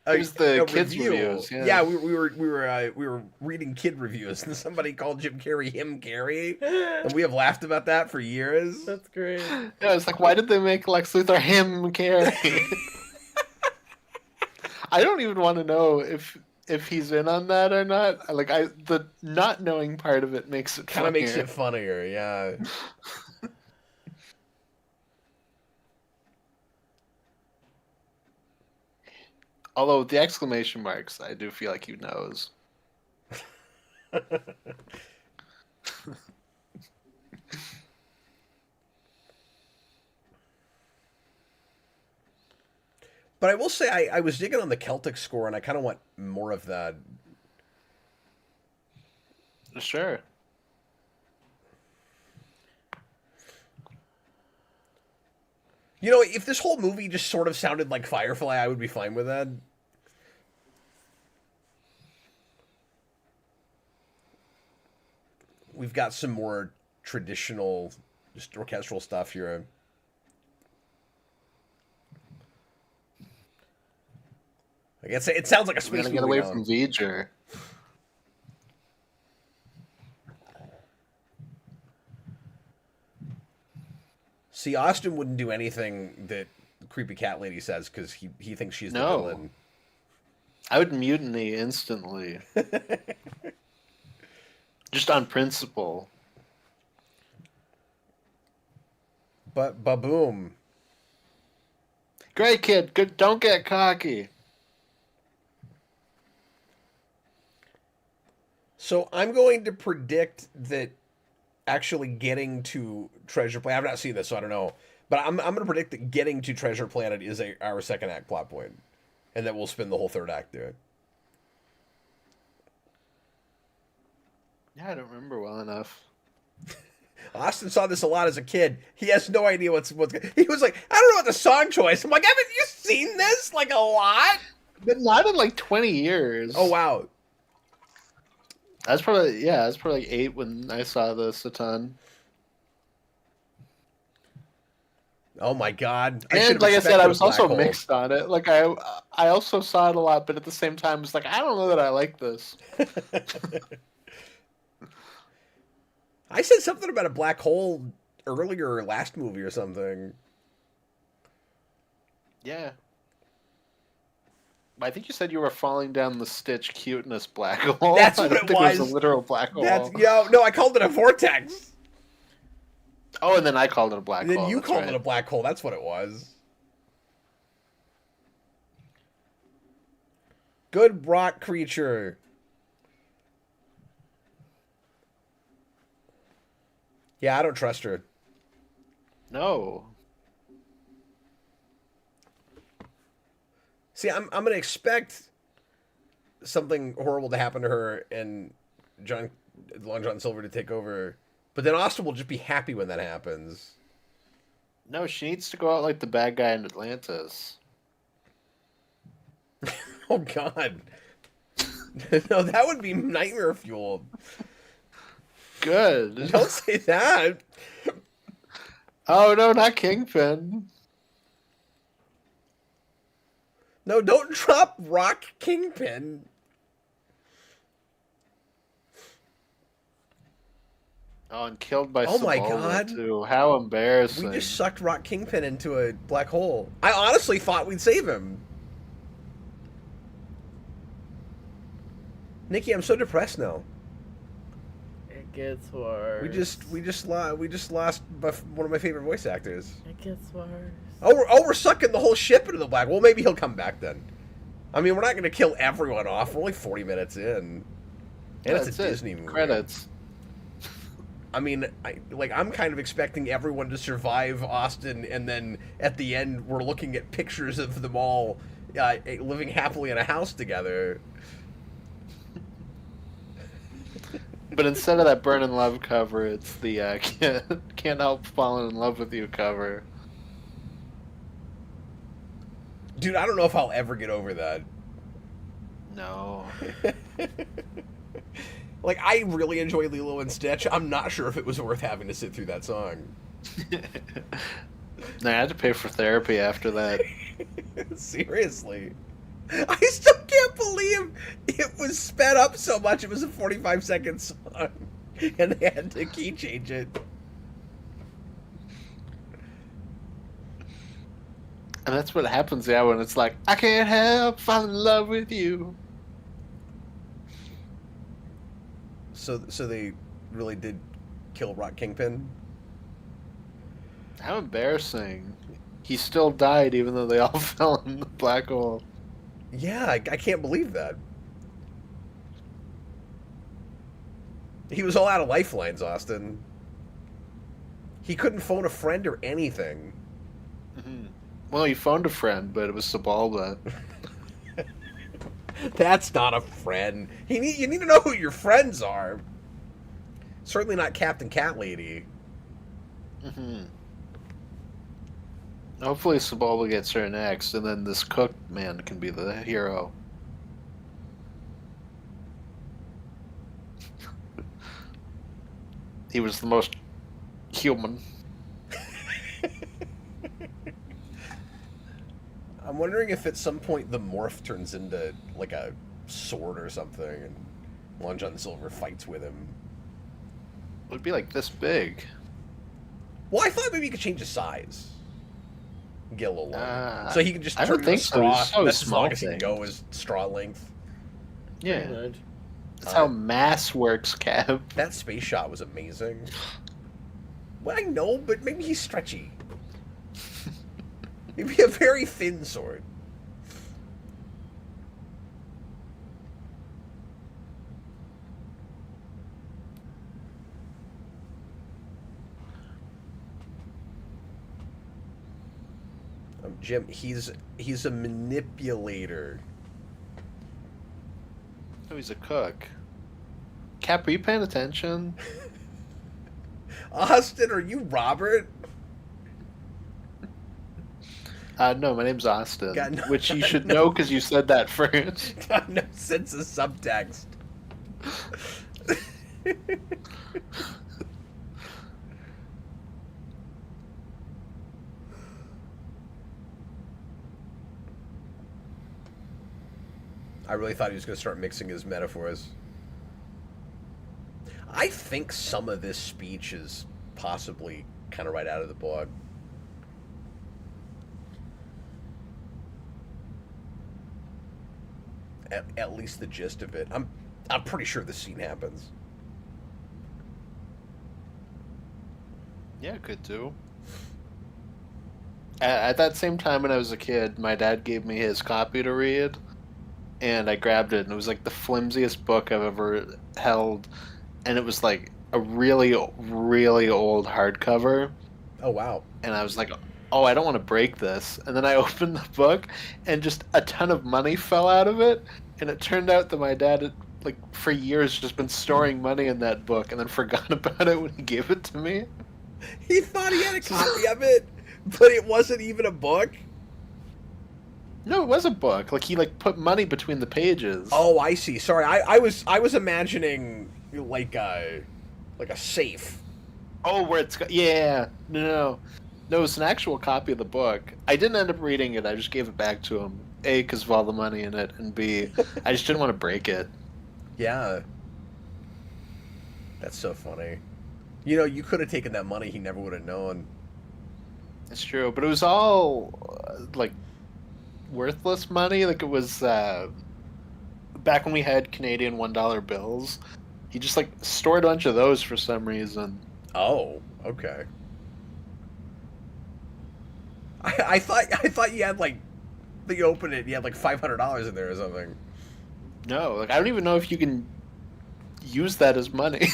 It was the kids' review. reviews. Yeah, we were reading kid reviews, and somebody called Jim Carrey him Carrey, and we have laughed about that for years. That's great. Yeah, it's like, why did they make Lex Luthor him, Gary? I don't even want to know if if he's in on that or not. Like the not knowing part of it makes it Kind of makes it funnier. funnier, yeah. Although with the exclamation marks, I do feel like he knows. But I will say I was digging on the Celtic score, and I kind of want more of that. Sure. You know, if this whole movie just sort of sounded like Firefly, I would be fine with that. We've got some more traditional, just orchestral stuff here. I guess it sounds like a We're space gonna movie get away now. from V'ger. See, Austin wouldn't do anything that the creepy cat lady says because he thinks she's the No. villain. I would mutiny instantly. Just on principle. But ba-boom. Great kid, good. Don't get cocky. So I'm going to predict that actually getting to Treasure Planet. I've not seen this, so I don't know. But I'm going to predict that getting to Treasure Planet is our second act plot point, and that we'll spend the whole third act there. Yeah, I don't remember well enough. Austin saw this a lot as a kid. He has no idea what's. He was like, I don't know what the song choice. I'm like, haven't you seen this like a lot? But not in like 20 years. Oh wow. I was probably like 8 when I saw this a ton. Oh my god. And like I said, I was also mixed on it. Like I also saw it a lot, but at the same time, it's like I don't know that I like this. I said something about a black hole earlier, last movie or something. Yeah. I think you said you were falling down the Stitch cuteness black hole. That's I what don't it think was. It was a literal black hole. No, I called it a vortex. Oh, and then I called it a black And then hole. you That's called right. it a black hole. That's what it was. Good rock creature. Yeah, I don't trust her. No. See, I'm gonna expect something horrible to happen to her and Long John Silver to take over, but then Austin will just be happy when that happens. No, she needs to go out like the bad guy in Atlantis. Oh God. No, that would be nightmare fueled. Good. Don't say that. Oh no, not Kingpin. No, don't drop Rock Kingpin. Oh, and killed by Oh my Sebulba, God. too. How embarrassing. We just sucked Rock Kingpin into a black hole. I honestly thought we'd save him. Nikki, I'm so depressed now. It gets worse. We just lost one of my favorite voice actors. It gets worse. We're sucking the whole ship into the black. Well, maybe he'll come back then. I mean, we're not going to kill everyone off. We're only 40 minutes in, and it's a Disney movie. Credits. I mean, I'm kind of expecting everyone to survive Austin, and then at the end, we're looking at pictures of them all living happily in a house together. But instead of that Burn in Love cover, it's the can't help falling in love with you cover. Dude, I don't know if I'll ever get over that. No. Like, I really enjoy Lilo and Stitch. I'm not sure if it was worth having to sit through that song. I had to pay for therapy after that. Seriously. I still can't believe it was sped up so much. It was a 45-second song, and they had to key change it. And that's what happens, yeah, when it's like, I can't help falling in love with you. So they really did kill Rock Kingpin. How embarrassing. He still died even though they all fell in the black hole. Yeah, I can't believe that. He was all out of lifelines, Austin. He couldn't phone a friend or anything. Mm-hmm. Well, he phoned a friend, but it was Sebulba. That's not a friend. You need to know who your friends are. Certainly not Captain Cat Lady. Mm-hmm. Hopefully Sebulba gets her next, and then this Cook man can be the hero. He was the most human. I'm wondering if at some point the morph turns into like a sword or something, and Long John Silver fights with him. It would be like this big. Well, I thought maybe you could change his size. Get a little longer. So he can just I turn don't into a think so. straw. He's so That's as long as he small can go is straw length. Yeah. Good. That's how mass works, Cap. That space shot was amazing. Well, I know, but maybe he's stretchy. Maybe a very thin sword. Jim, he's a manipulator. Oh, he's a cook. Cap, are you paying attention? Austin, are you Robert? No, my name's Austin. Got no- which you should no- know because you said that first. Got no sense of subtext. I really thought he was going to start mixing his metaphors. I think some of this speech is possibly kind of right out of the book. At least the gist of it. I'm pretty sure this scene happens. Yeah, could do. At that same time when I was a kid, my dad gave me his copy to read, and I grabbed it, and it was like the flimsiest book I've ever held, and it was like a really, really old hardcover. Oh, wow. And I was like, oh, I don't want to break this. And then I opened the book, and just a ton of money fell out of it, and it turned out that my dad had, like, for years just been storing money in that book, and then forgot about it when he gave it to me. He thought he had a copy of it, but it wasn't even a book? No, it was a book. Like, he, like, put money between the pages. Oh, I see. Sorry, I was imagining like a safe. Oh, where it's... Yeah. No, it was an actual copy of the book. I didn't end up reading it. I just gave it back to him. A, because of all the money in it, and B, I just didn't want to break it. Yeah. That's so funny. You know, you could have taken that money, he never would have known. It's true, but it was all, like, worthless money. Like, it was, back when we had Canadian $1 bills, he just, like, stored a bunch of those for some reason. Oh, okay. I thought you had, like, that you opened it, you had, like, $500 in there or something. No, like, I don't even know if you can use that as money.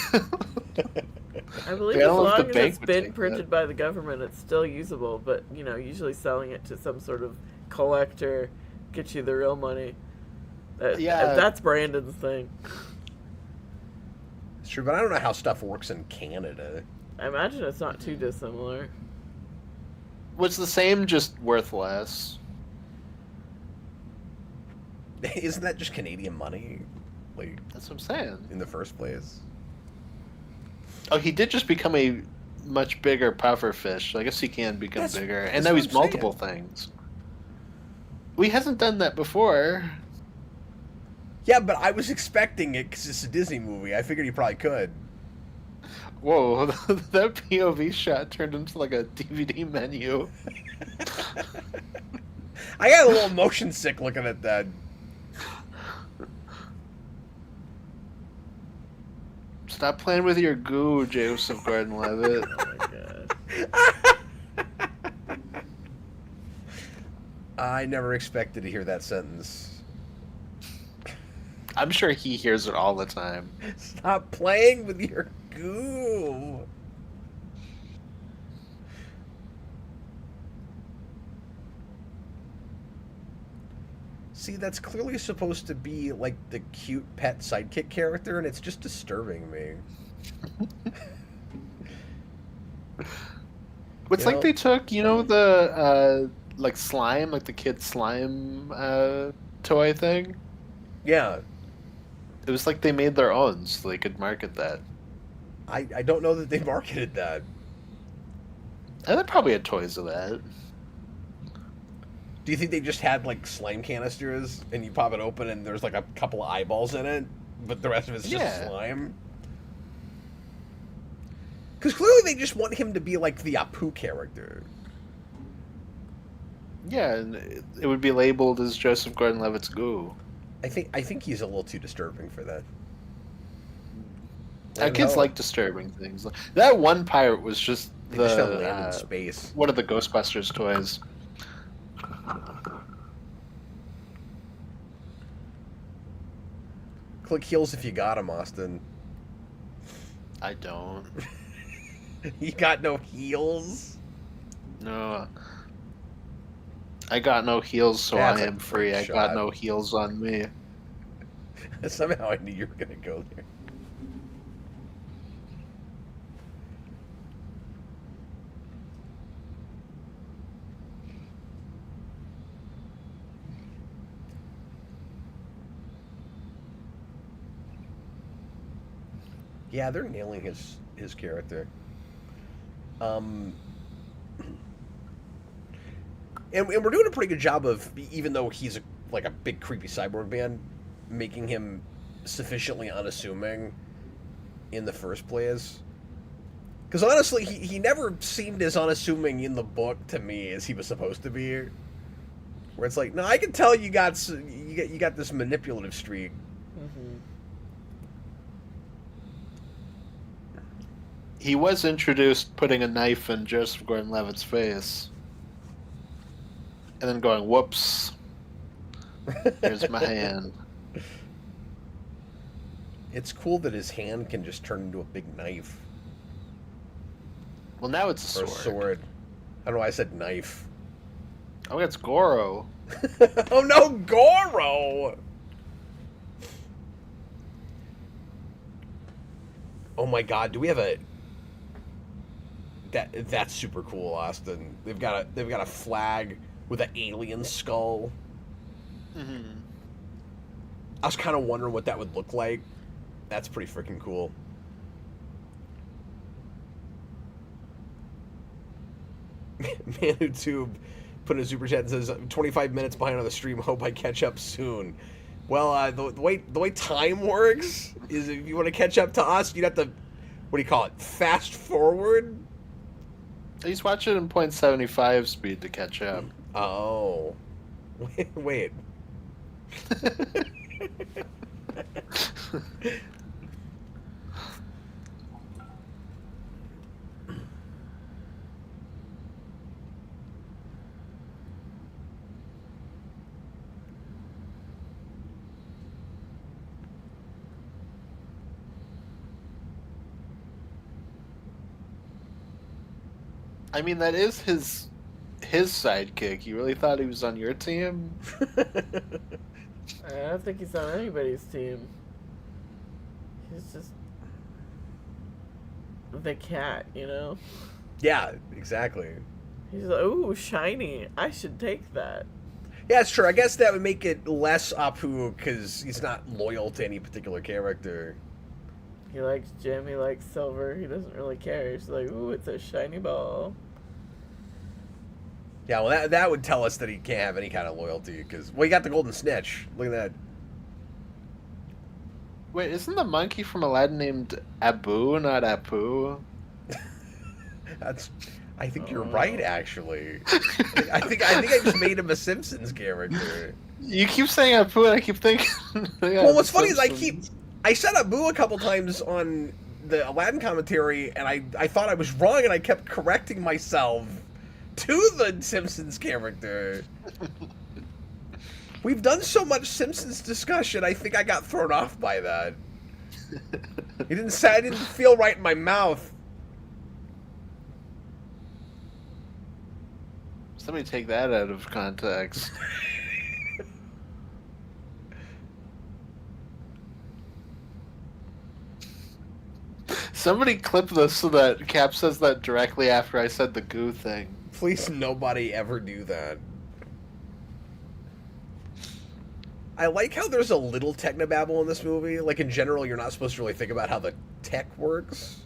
I believe I as don't know if long the as bank it's would been take printed that. by the government, it's still usable. But, you know, usually selling it to some sort of collector gets you the real money. Yeah. That's Brandon's thing. It's true, but I don't know how stuff works in Canada. I imagine it's not too dissimilar. What's the same, just worth less. Isn't that just Canadian money? Like, That's what I'm saying. in the first place? Oh, he did just become a much bigger puffer fish. So I guess he can become That's- bigger. that's And now what he's I'm saying. multiple things. We hasn't done that before. Yeah, but I was expecting it because it's a Disney movie. I figured he probably could. Whoa, that POV shot turned into like a DVD menu. I got a little motion sick looking at that. Stop playing with your goo, Joseph Gordon-Levitt. Oh my god. I never expected to hear that sentence. I'm sure he hears it all the time. Stop playing with your goo. See, that's clearly supposed to be like the cute pet sidekick character, and it's just disturbing me. It's like they took, the like slime, like the kid slime toy thing. Yeah. It was like they made their own so they could market that. I don't know that they marketed that. And they probably had toys of that. Do you think they just had like slime canisters and you pop it open and there's like a couple of eyeballs in it, but the rest of it's just slime? Because clearly they just want him to be like the Apu character. Yeah, and it would be labeled as Joseph Gordon-Levitt's goo. I think he's a little too disturbing for that. Kids like disturbing things. That one pirate was just They just found land in space. One of the Ghostbusters toys. Click heels if you got him, Austin. I don't. You got no heels? No. I got no heels, so That's I a am free. I shot. got no heels on me. Somehow I knew you were gonna go there. Yeah, they're nailing his character. And we're doing a pretty good job of, even though he's like a big creepy cyborg man, making him sufficiently unassuming in the first place. Because honestly, he never seemed as unassuming in the book to me as he was supposed to be. Where it's like, no, I can tell you got this manipulative streak. Mm-hmm. He was introduced putting a knife in Joseph Gordon-Levitt's face. And then going, whoops. Here's my hand. It's cool that his hand can just turn into a big knife. Well, now it's a Or sword. a sword. I don't know why I said knife. Oh, it's Goro. Oh no, Goro! Oh my god, do we have a... That's super cool, Austin. They've got a flag with an alien skull. Mm-hmm. I was kind of wondering what that would look like. That's pretty freaking cool. ManuTube put in a super chat and says, 25 minutes behind on the stream. Hope I catch up soon. Well, the way time works is if you want to catch up to us, you'd have to, what do you call it, fast forward? He's watching in 0.75 speed to catch up. Oh. Wait. I mean, that is his sidekick. You really thought he was on your team? I don't think he's on anybody's team. He's just the cat, you know? Yeah, exactly. He's like, ooh, shiny. I should take that. Yeah, it's true. I guess that would make it less Apu because he's not loyal to any particular character. He likes Jim, he likes Silver, he doesn't really care. He's like, ooh, it's a shiny ball. Yeah, well, that would tell us that he can't have any kind of loyalty because, well, he got the golden snitch. Look at that. Wait, isn't the monkey from Aladdin named Abu, not Apu? I think you're right, actually. I think I just made him a Simpsons character. You keep saying Apu, and I keep thinking. Well, what's funny is I said Abu a couple times on the Aladdin commentary, and I thought I was wrong, and I kept correcting myself to the Simpsons character. We've done so much Simpsons discussion, I think I got thrown off by that. It didn't say, I didn't feel right in my mouth. Somebody take that out of context. Somebody clip this so that Cap says that directly after I said the goo thing. Please, nobody ever do that. I like how there's a little technobabble in this movie. Like, in general, you're not supposed to really think about how the tech works.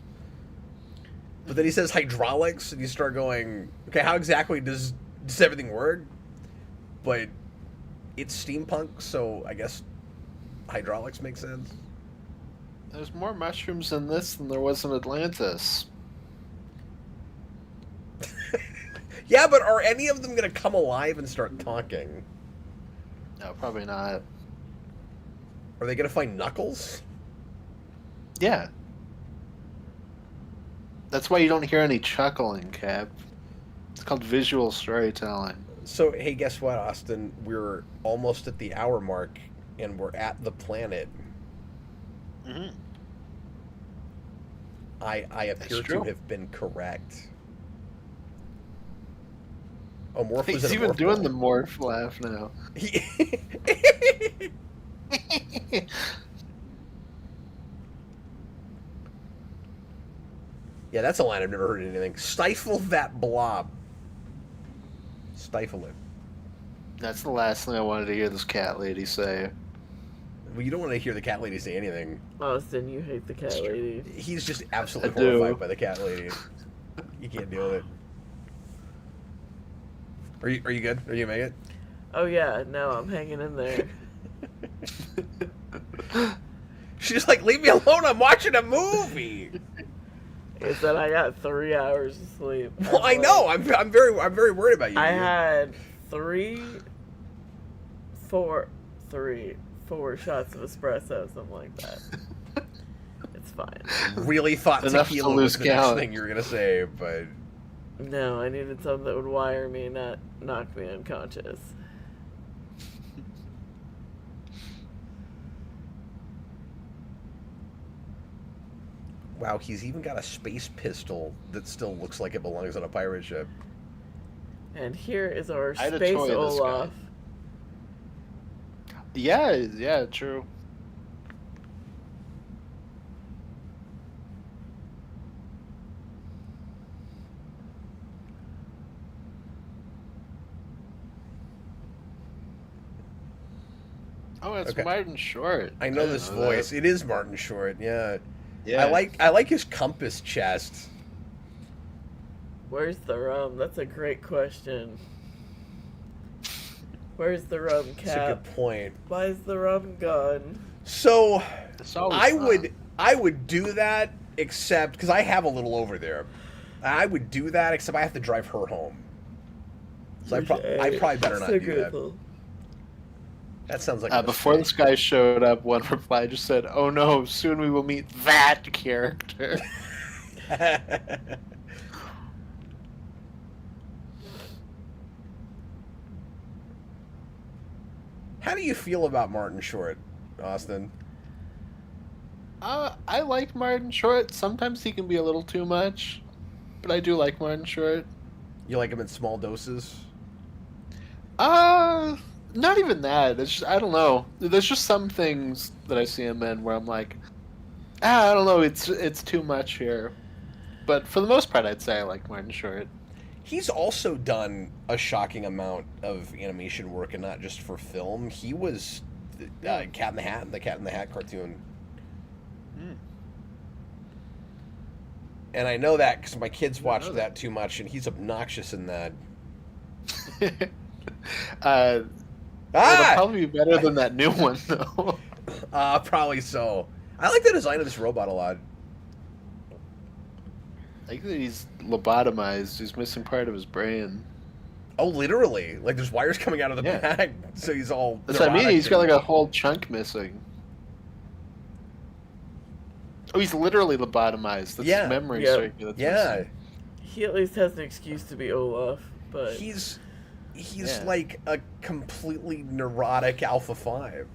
But then he says hydraulics, and you start going, okay, how exactly does everything work? But it's steampunk, so I guess hydraulics make sense. There's more mushrooms in this than there was in Atlantis. Yeah, but are any of them going to come alive and start talking? No, probably not. Are they going to find Knuckles? Yeah. That's why you don't hear any chuckling, Cap. It's called visual storytelling. So, hey, guess what, Austin? We're almost at the hour mark, and we're at the planet. Mm-hmm. I appear to have been correct. Oh, Morph was He's in a even morph doing ball. the morph laugh now. Yeah, that's a line I've never heard in anything. Stifle that blob. Stifle it. That's the last thing I wanted to hear this cat lady say. Well, you don't want to hear the cat lady say anything. Austin, you hate the cat lady. He's just absolutely I do. horrified by the cat lady. You can't deal with it. Are you good? Are you gonna make it? Oh yeah, no, I'm hanging in there. She's like, leave me alone. I'm watching a movie. Is that I got 3 hours of sleep. Well, I know. I'm very worried about you. I dude. had four shots of espresso, something like that. It's fine. Really thought Enough to tequila lose was the next count. thing you were gonna say, but No, I needed something that would wire me, not knock me unconscious. wow, he's even got a space pistol that still looks like it belongs on a pirate ship. And here is our I had a space toy of this guy. Olaf. Yeah, true. Oh, it's Okay. Martin Short. I know this that. voice. It is Martin Short. Yeah. Yeah. I like his compass chest. Where's the rum? That's a great question. Where's the rum, That's a Cap? good point. Why is the rum gone? So It's always I would do that, except because I have a little over there. I would do that, except I have to drive her home. So I probably better not So do that. grateful. That sounds like a before mistake. this guy showed up, one reply just said, "Oh no, soon we will meet that character." How do you feel about Martin Short, Austin? I like Martin Short. Sometimes he can be a little too much, but I do like Martin Short. You like him in small doses? Not even that. It's just, I don't know. There's just some things that I see him in where I'm like, I don't know. It's too much here. But for the most part, I'd say I like Martin Short. He's also done a shocking amount of animation work, and not just for film. He was Cat in the Hat, the Cat in the Hat cartoon. And I know that because my kids watch that too much, and he's obnoxious in that. It'll probably be better than that new one, though. Probably so. I like the design of this robot a lot. I think that he's lobotomized. He's missing part of his brain. Oh, literally! Like there's wires coming out of the Yeah. back, so he's all. That's what I mean. neurotic He's got and- like a whole chunk missing. Oh, he's literally lobotomized. That's Yeah. his memory Yep. circuit. That's Yeah. missing. He at least has an excuse to be Olaf, but He's Yeah. like a completely neurotic Alpha 5.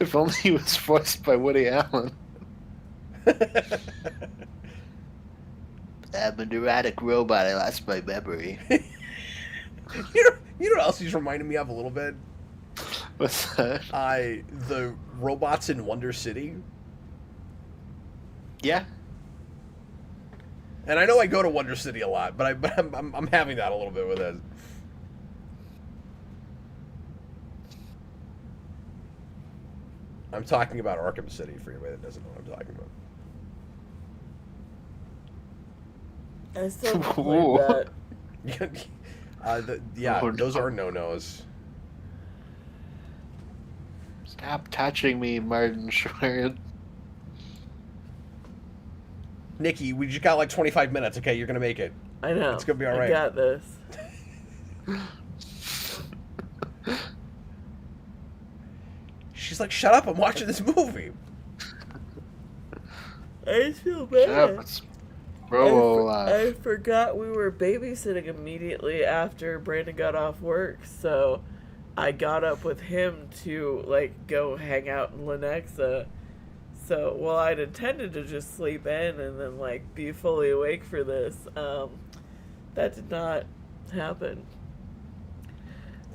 If only he was voiced by Woody Allen. I'm a neurotic robot. I lost my memory. You know what else he's reminding me of a little bit? What's that? The robots in Wonder City. Yeah. And I know I go to Wonder City a lot, but I'm having that a little bit with it. I'm talking about Arkham City for anybody that doesn't know what I'm talking about. I still haven't played that. Oh, those no. are no-nos. Stop touching me, Martin Short. Nikki, we just got like 25 minutes. Okay, you're gonna make it. I know. It's gonna be all I right. got this. She's like, shut up! I'm watching this movie. I just feel bad. Shut up. It's Robo I forgot we were babysitting immediately after Brandon got off work, so I got up with him to like go hang out in Lenexa. So while I'd intended to just sleep in and then like be fully awake for this, that did not happen.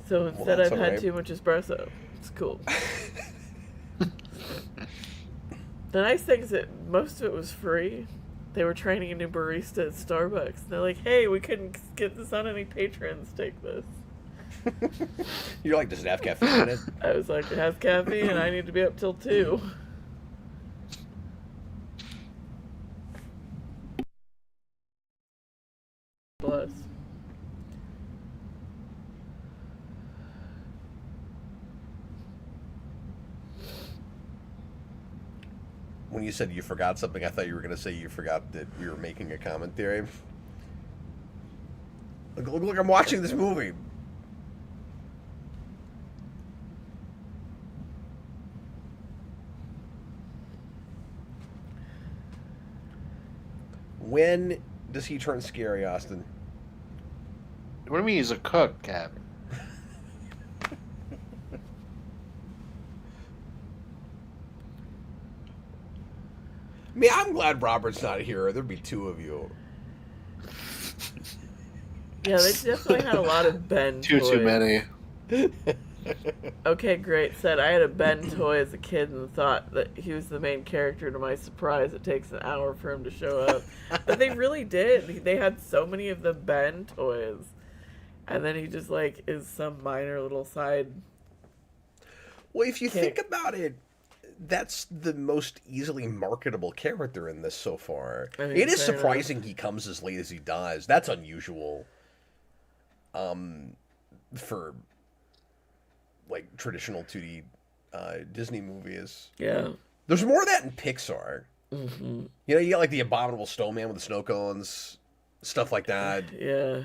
So instead, that's I've all had right. too much espresso. It's cool. The nice thing is that most of it was free. They were training a new barista at Starbucks. And they're like, hey, we couldn't get this on any patrons. Take this. You're like, does it have caffeine in it? I was like, it has caffeine and I need to be up till 2. Plus. When you said you forgot something, I thought you were gonna say you forgot that we were making a commentary. Look! I'm watching this movie. When does he turn scary, Austin? What do you mean he's a cook, Cap? I mean, I'm glad Robert's not here. There'd be 2 of you. Yeah, they definitely had a lot of Ben toys. Too many. Okay, great. Said I had a Ben toy as a kid and thought that he was the main character. To my surprise, it takes an hour for him to show up. But they really did. They had so many of the Ben toys. And then he just, like, is some minor little side. Well, if you kick. think about it, that's the most easily marketable character in this so far. I mean, It is fair surprising he comes as late as he does. That's unusual. For like traditional 2D Disney movies. Yeah. There's more of that in Pixar. Mm-hmm. You know, you got like the Abominable Snowman with the snow cones, stuff like that. Yeah.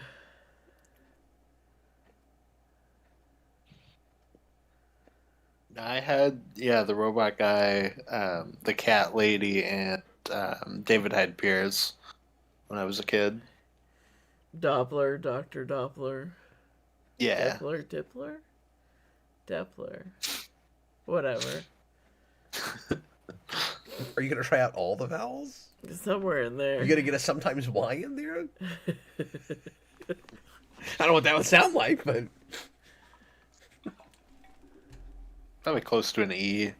I had, the robot guy, the cat lady, and David Hyde Pierce when I was a kid. Doppler, Dr. Doppler. Yeah. Dippler? Depler. Whatever. Are you gonna try out all the vowels? Somewhere in there. Are you gonna get a sometimes Y in there? I don't know what that would sound like, but Probably close to an E.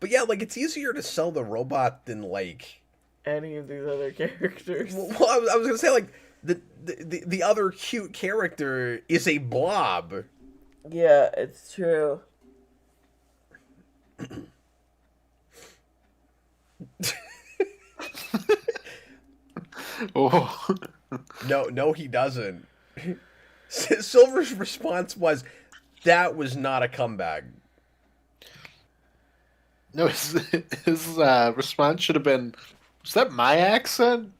yeah, like it's easier to sell the robot than like Any of these other characters. Well, I was gonna say like the other cute character is a blob. Yeah, it's true. Oh. No, he doesn't. Silver's response was, "That was not a comeback." No, his response should have been, "Is that my accent?"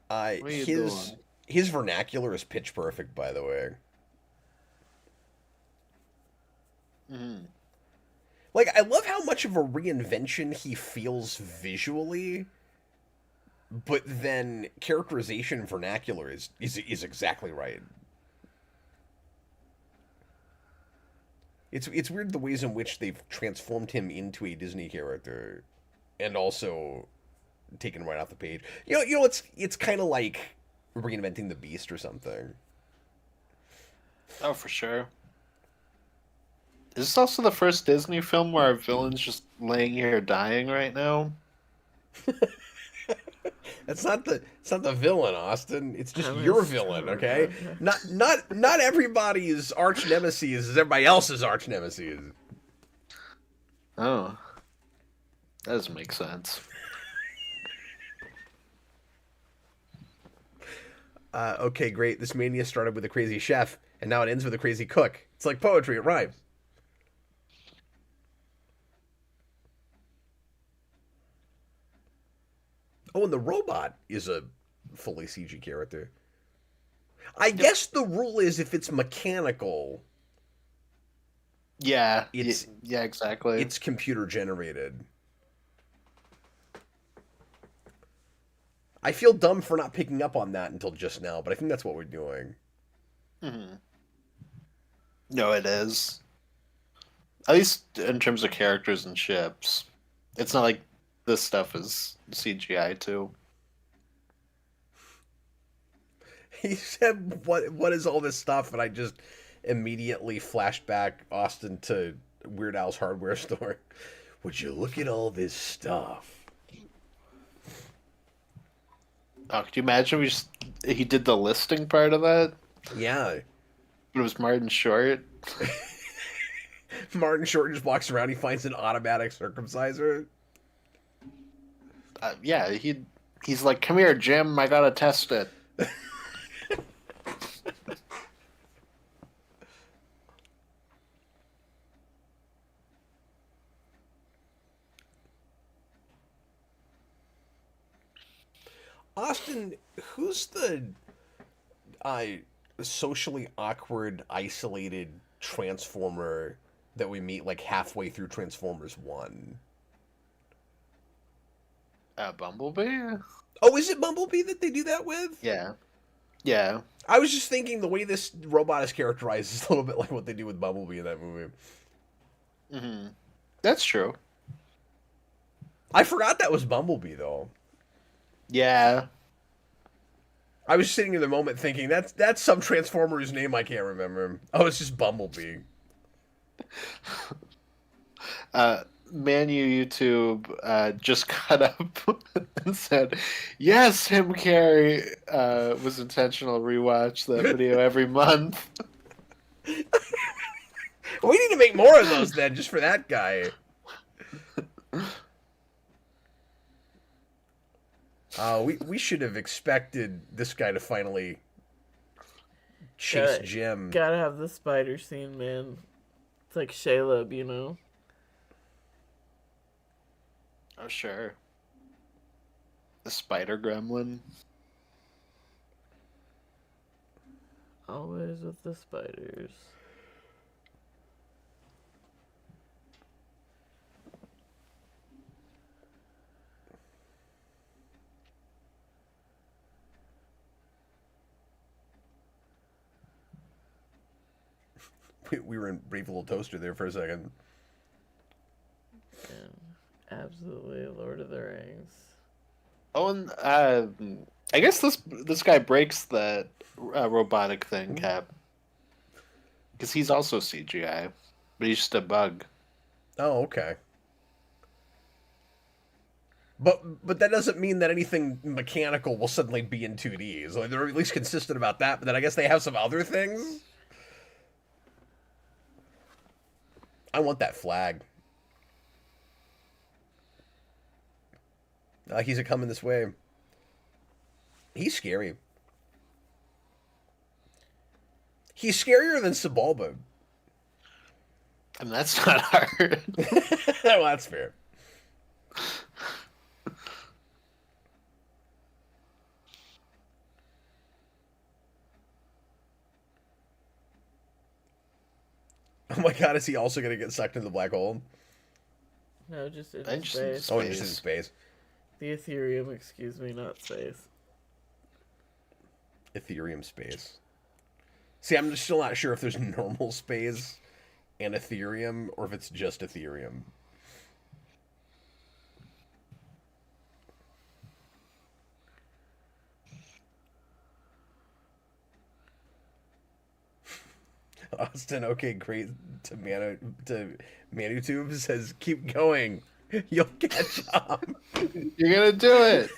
What are you doing? His vernacular is pitch perfect, by the way. Mm-hmm. Like, I love how much of a reinvention he feels visually, but then characterization and vernacular is exactly right. It's weird the ways in which they've transformed him into a Disney character, and also taken right off the page. It's kind of like reinventing the Beast or something. Oh, for sure. Is this also the first Disney film where our villain's just laying here dying right now? It's not the villain, Austin. It's just I'm your just villain, trying to okay? remember. Not everybody's arch nemesis is everybody else's arch nemesis. Oh, that doesn't make sense. Okay, great. This mania started with a crazy chef, and now it ends with a crazy cook. It's like poetry. It rhymes. Oh, and the robot is a fully CG character. I guess the rule is if it's mechanical, Yeah, It's- yeah, exactly. it's computer generated. I feel dumb for not picking up on that until just now, but I think that's what we're doing. No, it is. At least in terms of characters and ships. It's not like this stuff is CGI too. He said, "What is all this stuff?" And I just immediately flashed back Austin to Weird Al's hardware store. Would you look at all this stuff? Oh, could you imagine he did the listing part of that? Yeah. But it was Martin Short. Martin Short just walks around. He finds an automatic circumciser. Yeah, he's like, "Come here, Jim. I gotta test it." Austin, who's the uh, socially awkward, isolated Transformer that we meet like halfway through Transformers 1? Bumblebee. Oh, is it Bumblebee that they do that with? Yeah, yeah. I was just thinking the way this robot is characterized is a little bit like what they do with Bumblebee in that movie. That's true. I forgot that was Bumblebee, though. Yeah. I was sitting in the moment thinking, that's some Transformer whose name I can't remember. Oh, it's just Bumblebee. Manu YouTube just got up and said, "Yes, Tim Carey was intentional. Rewatch that video every month." We need to make more of those then, just for that guy. We should have expected this guy to finally chase Jim. Gotta have the spider scene, man. It's like Caleb, you know? Oh, sure. The spider gremlin. Always with the spiders. We were in Brave Little Toaster there for a second. And absolutely Lord of the Rings. Oh, and I guess this guy breaks that robotic thing, Cap, because he's also CGI, but he's just a bug. Oh, okay. But that doesn't mean that anything mechanical will suddenly be in 2D. So they're at least consistent about that, but then I guess they have some other things. I want that flag. He's a coming this way. He's scary. He's scarier than Sebulba. And that's not hard. Well, that's fair. Oh my god, is he also going to get sucked into the black hole? No, just in I just in space. Oh, and just in space. The Ethereum, excuse me, not space. Ethereum space. See, I'm still not sure if there's normal space and Ethereum, or if it's just Ethereum. Austin, okay, great. To Manutube says, keep going. You'll catch up. You're gonna do it.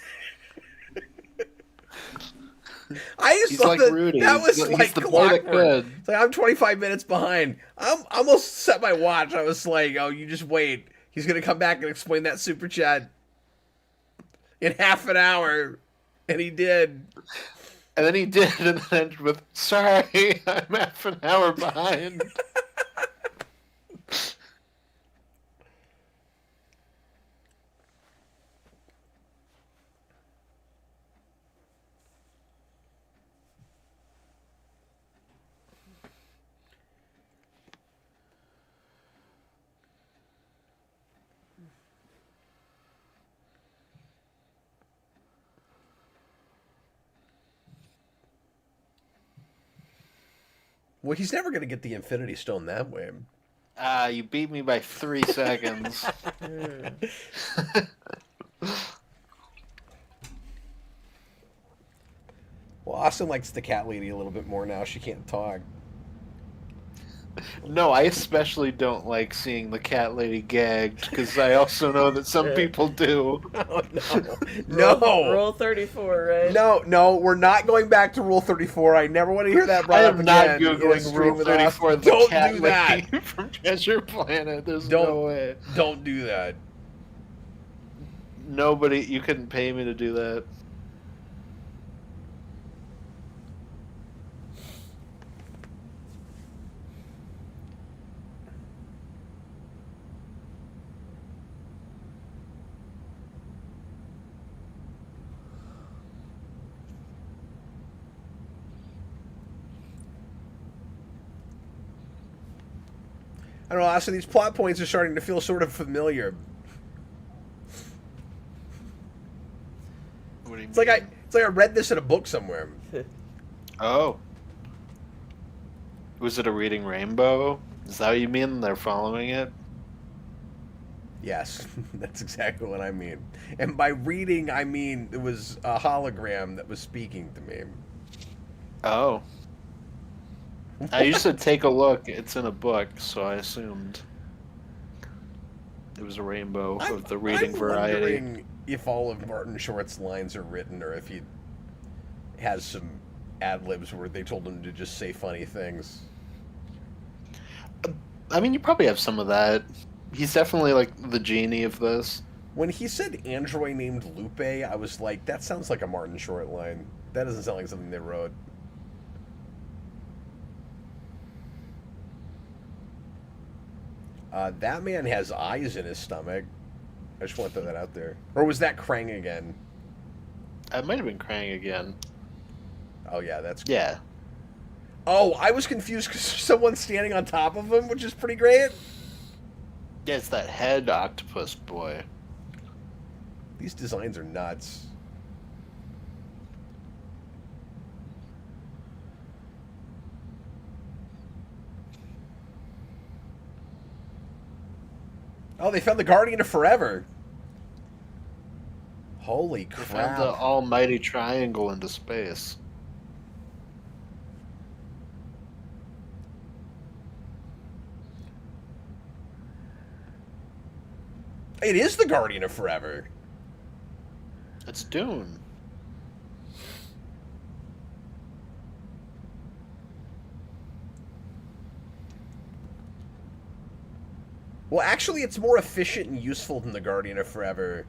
I just He's thought like that Rudy. that was He's like the boy that clockwork. could. It's like I'm 25 minutes behind. I almost set my watch. I was like, oh, you just wait. He's gonna come back and explain that super chat in half an hour, and he did. And then he did, and then ended with, "Sorry, I'm half an hour behind." Well, he's never gonna get the Infinity Stone that way. You beat me by 3 seconds. Well, Austin likes the cat lady a little bit more now. She can't talk. No, I especially don't like seeing the cat lady gagged, because I also know that some people do. Oh, no. No. Rule 34, right? No, we're not going back to Rule 34. I never want to hear that I brought up am again. not in a Googling stream Rule with us. 34 the Don't cat do that. lady from Treasure Planet. There's no way. Don't do that. Nobody, you couldn't pay me to do that. I don't know, Austin, these plot points are starting to feel sort of familiar. What do you It's like I read this in a book somewhere. Oh. Was it a Reading Rainbow? Is that what you mean? They're following it? Yes, that's exactly what I mean. And by reading, I mean it was a hologram that was speaking to me. Oh. You said take a look. It's in a book, so I assumed it was a rainbow of the reading I'm variety. wondering if all of Martin Short's lines are written, or if he has some ad libs where they told him to just say funny things. I mean, you probably have some of that. He's definitely like the genie of this. When he said android named Lupe, I was like, that sounds like a Martin Short line. That doesn't sound like something they wrote. That man has eyes in his stomach. I just want to throw that out there. Or was that Krang again? It might have been Krang again. Oh, yeah, that's... Yeah. Oh, I was confused because someone's standing on top of him, which is pretty great. Yeah, it's that head octopus boy. These designs are nuts. Oh, they found the Guardian of Forever. Holy They crap. found the almighty triangle into space. It is the Guardian of Forever. It's Dune. Well, actually, it's more efficient and useful than the Guardian of Forever,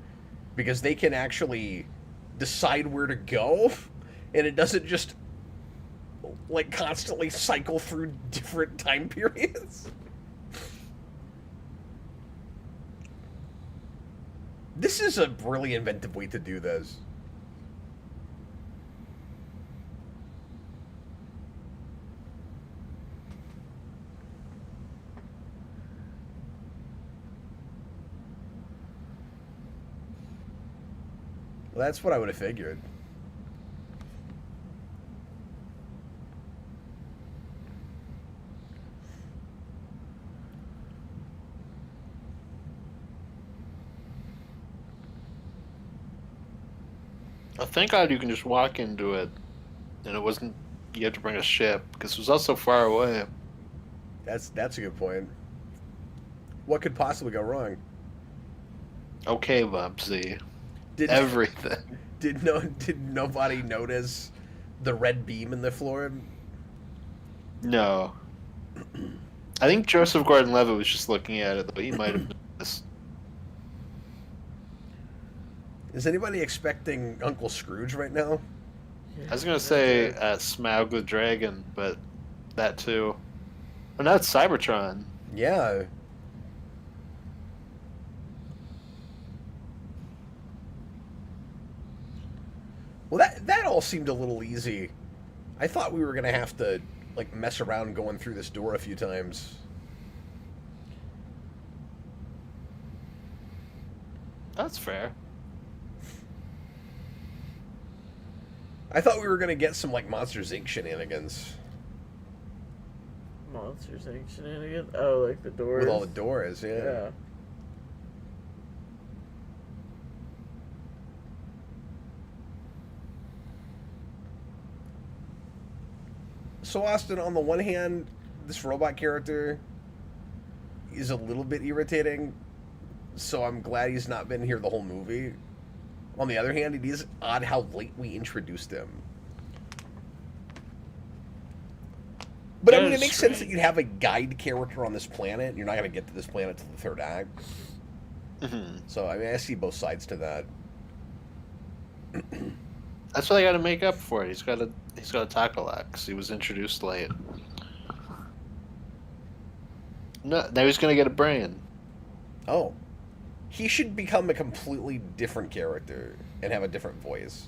because they can actually decide where to go, and it doesn't just, like, constantly cycle through different time periods. This is a really inventive way to do this. Well, that's what I would have figured. Oh, thank God you can just walk into it, and it wasn't. You had to bring a ship because it was also far away. That's a good point. What could possibly go wrong? Okay, Bubsy. Did Everything. did nobody notice the red beam in the floor? No. I think Joseph Gordon-Levitt was just looking at it, though he might have noticed. Is anybody expecting Uncle Scrooge right now? I was gonna say Smaug the Dragon, but that too. Oh, now it's Cybertron. Yeah. Well, that all seemed a little easy. I thought we were gonna have to like mess around going through this door a few times. That's fair. I thought we were gonna get some like Monsters Inc. shenanigans Monsters Inc. shenanigans. Oh, like the doors. with all the doors. Yeah. Yeah. So Austin, on the one hand, this robot character is a little bit irritating. So I'm glad he's not been here the whole movie. On the other hand, it is odd how late we introduced him. But I mean, it makes sense that you'd have a guide character on this planet, and you're not going to get to this planet till the third act. Mm-hmm. So I mean, I see both sides to that. That's what I got to make up for it. He's got to talk a lot because he was introduced late. No, now he's gonna get a brain. Oh, he should become a completely different character and have a different voice.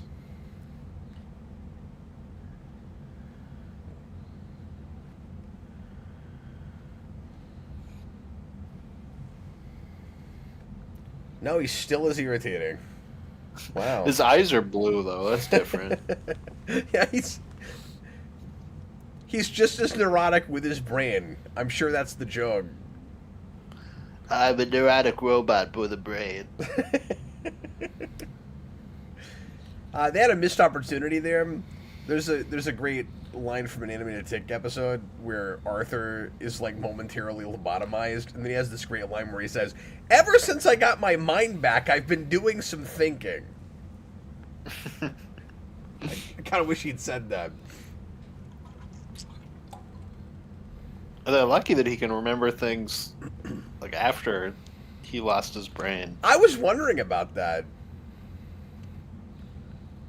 No, he still is irritating. Wow. His eyes are blue though. That's different. Yeah, he's just as neurotic with his brain. I'm sure that's the joke. I'm a neurotic robot with a brain. They had a missed opportunity there. There's a great line from an Animated Tick episode where Arthur is like momentarily lobotomized, and then he has this great line where he says, "Ever since I got my mind back, I've been doing some thinking." I kind of wish he'd said that. They're lucky that he can remember things like after he lost his brain. I was wondering about that.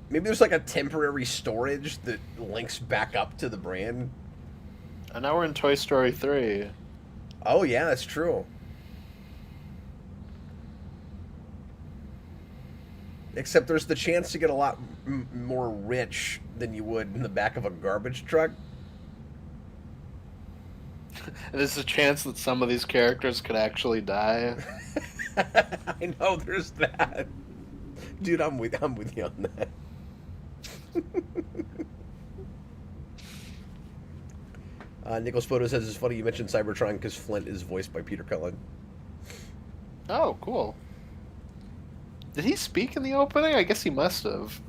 Maybe there's like a temporary storage that links back up to the brain. And now we're in Toy Story 3. Oh yeah, that's true. Except there's the chance to get a lot more rich than you would in the back of a garbage truck. And there's a chance that some of these characters could actually die. I know there's that. Dude, I'm with you on that. Nicholas Photo says it's funny you mentioned Cybertron because Flint is voiced by Peter Cullen. Oh, cool. Did he speak in the opening? I guess he must have.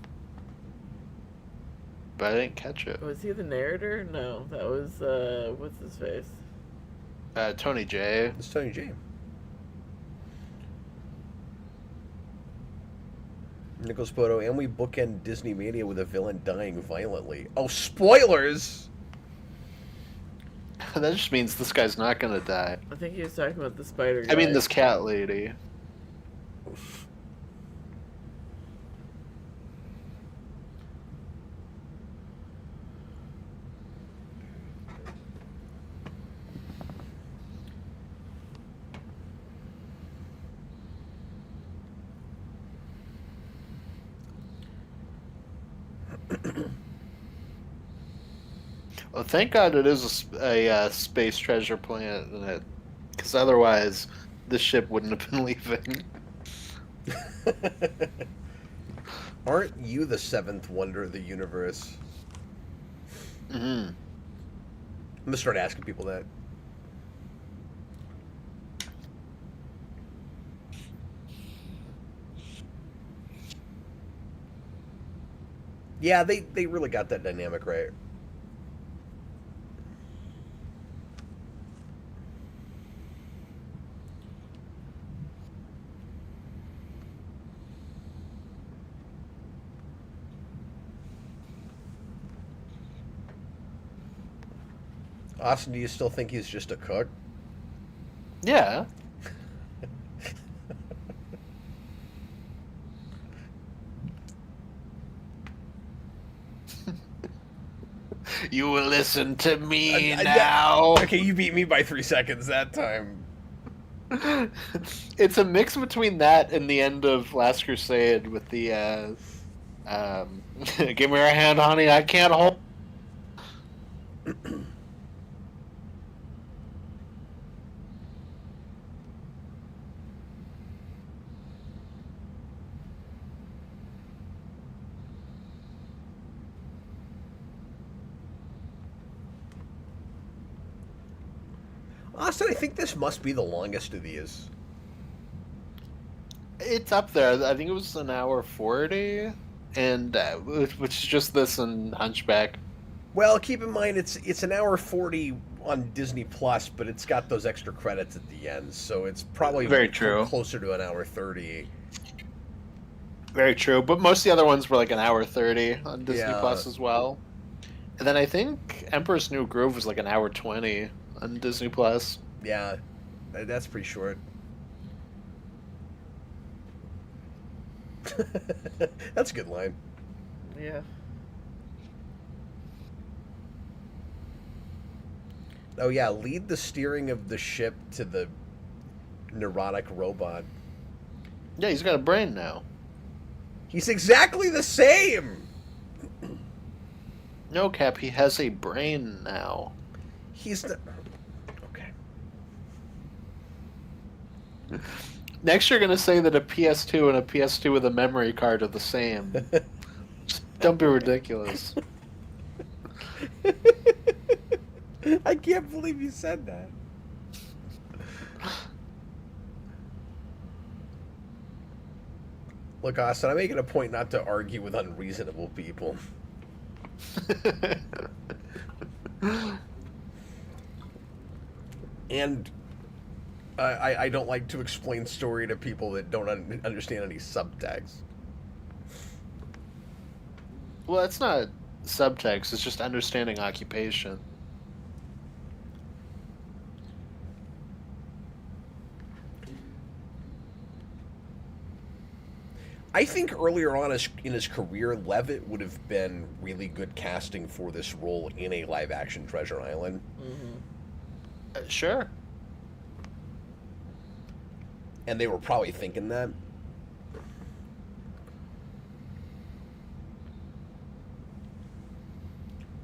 But I didn't catch it. Was he the narrator? No, that was what's his face? Tony J. It's Tony J. Nicholas Poto, and we bookend Disney Mania with a villain dying violently. Oh, spoilers! That just means this guy's not gonna die. I think he was talking about the spider guy. I mean, this cat lady. Well, thank God it is a space treasure planet, because otherwise this ship wouldn't have been leaving. Aren't you the seventh wonder of the universe? Mm-hmm. I'm gonna start asking people that. Yeah, they really got that dynamic right. Austin, do you still think he's just a cook? Yeah. You will listen to me now. Okay, you beat me by 3 seconds that time. It's a mix between that and the end of Last Crusade with the give me your hand, honey, I can't hold. Austin, I think this must be the longest of these. It's up there. I think it was an hour 40, and which is just this and Hunchback. Well, keep in mind it's an hour 40 on Disney Plus, but it's got those extra credits at the end, so it's probably Very true. closer to an hour 30. Very true, but most of the other ones were like an hour 30 on Disney Yeah. Plus as well. And then I think Emperor's New Groove was like an hour 20 on Disney Plus. Yeah, that's pretty short. That's a good line. Yeah. Oh yeah, lead the steering of the ship to the neurotic robot. Yeah, he's got a brain now. He's exactly the same. No, Cap, he has a brain now. He's the okay. Next, you're going to say that a PS2 and a PS2 with a memory card are the same. Just don't be ridiculous. I can't believe you said that. Look, Austin, I'm making a point not to argue with unreasonable people. And I don't like to explain story to people that don't understand any subtext. Well, it's not subtext, it's just understanding occupation. I think earlier on in his career, Levitt would have been really good casting for this role in a live-action Treasure Island. Mm-hmm. Sure. And they were probably thinking that.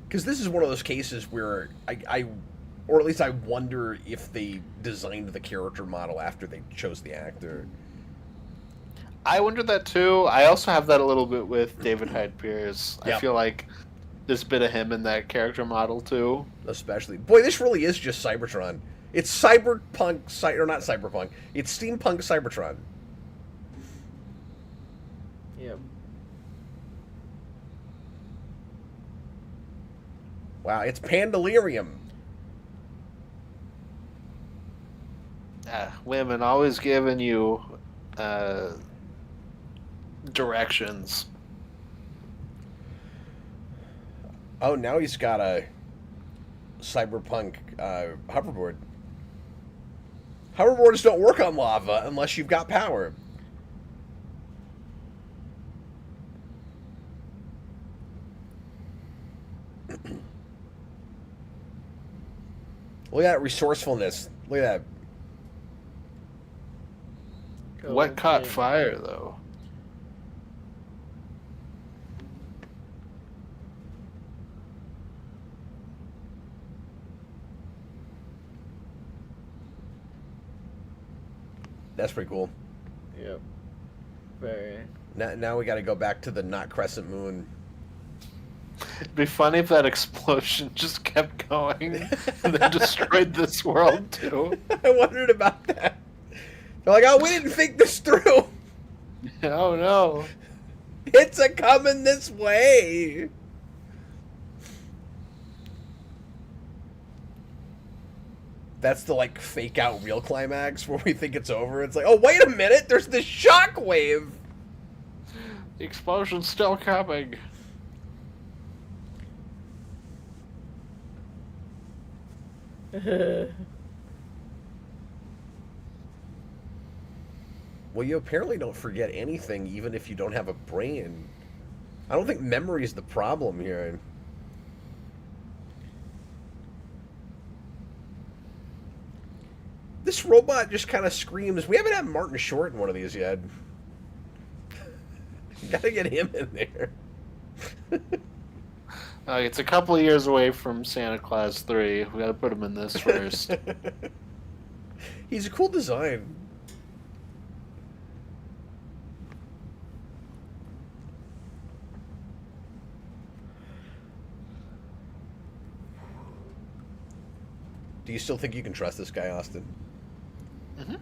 Because this is one of those cases where or at least I wonder if they designed the character model after they chose the actor. I wondered that too. I also have that a little bit with David Hyde Pierce. Yep. I feel like there's a bit of him in that character model too. Especially, boy, this really is just Cybertron. It's cyberpunk, or not cyberpunk. It's steampunk Cybertron. Yep. Wow, it's Pandelirium. Women always giving you directions. Oh, now he's got a cyberpunk hoverboard. Hoverboards don't work on lava unless you've got power. Look at that resourcefulness. Look at that. What caught Okay. fire though? That's pretty cool. Yep. Very. Now we got to go back to the not crescent moon. It'd be funny if that explosion just kept going and then destroyed this world too. I wondered about that. They're like, oh, we didn't think this through. Oh no. It's a coming this way. That's the like fake out real climax where we think it's over. It's like, oh wait a minute, there's this shockwave. The explosion's still coming. Well, you apparently don't forget anything, even if you don't have a brain. I don't think memory is the problem here. This robot just kind of screams. We haven't had Martin Short in one of these yet. Gotta get him in there. It's a couple of years away from Santa Claus 3. We gotta put him in this first. He's a cool design. Do you still think you can trust this guy, Austin? Mm-hmm.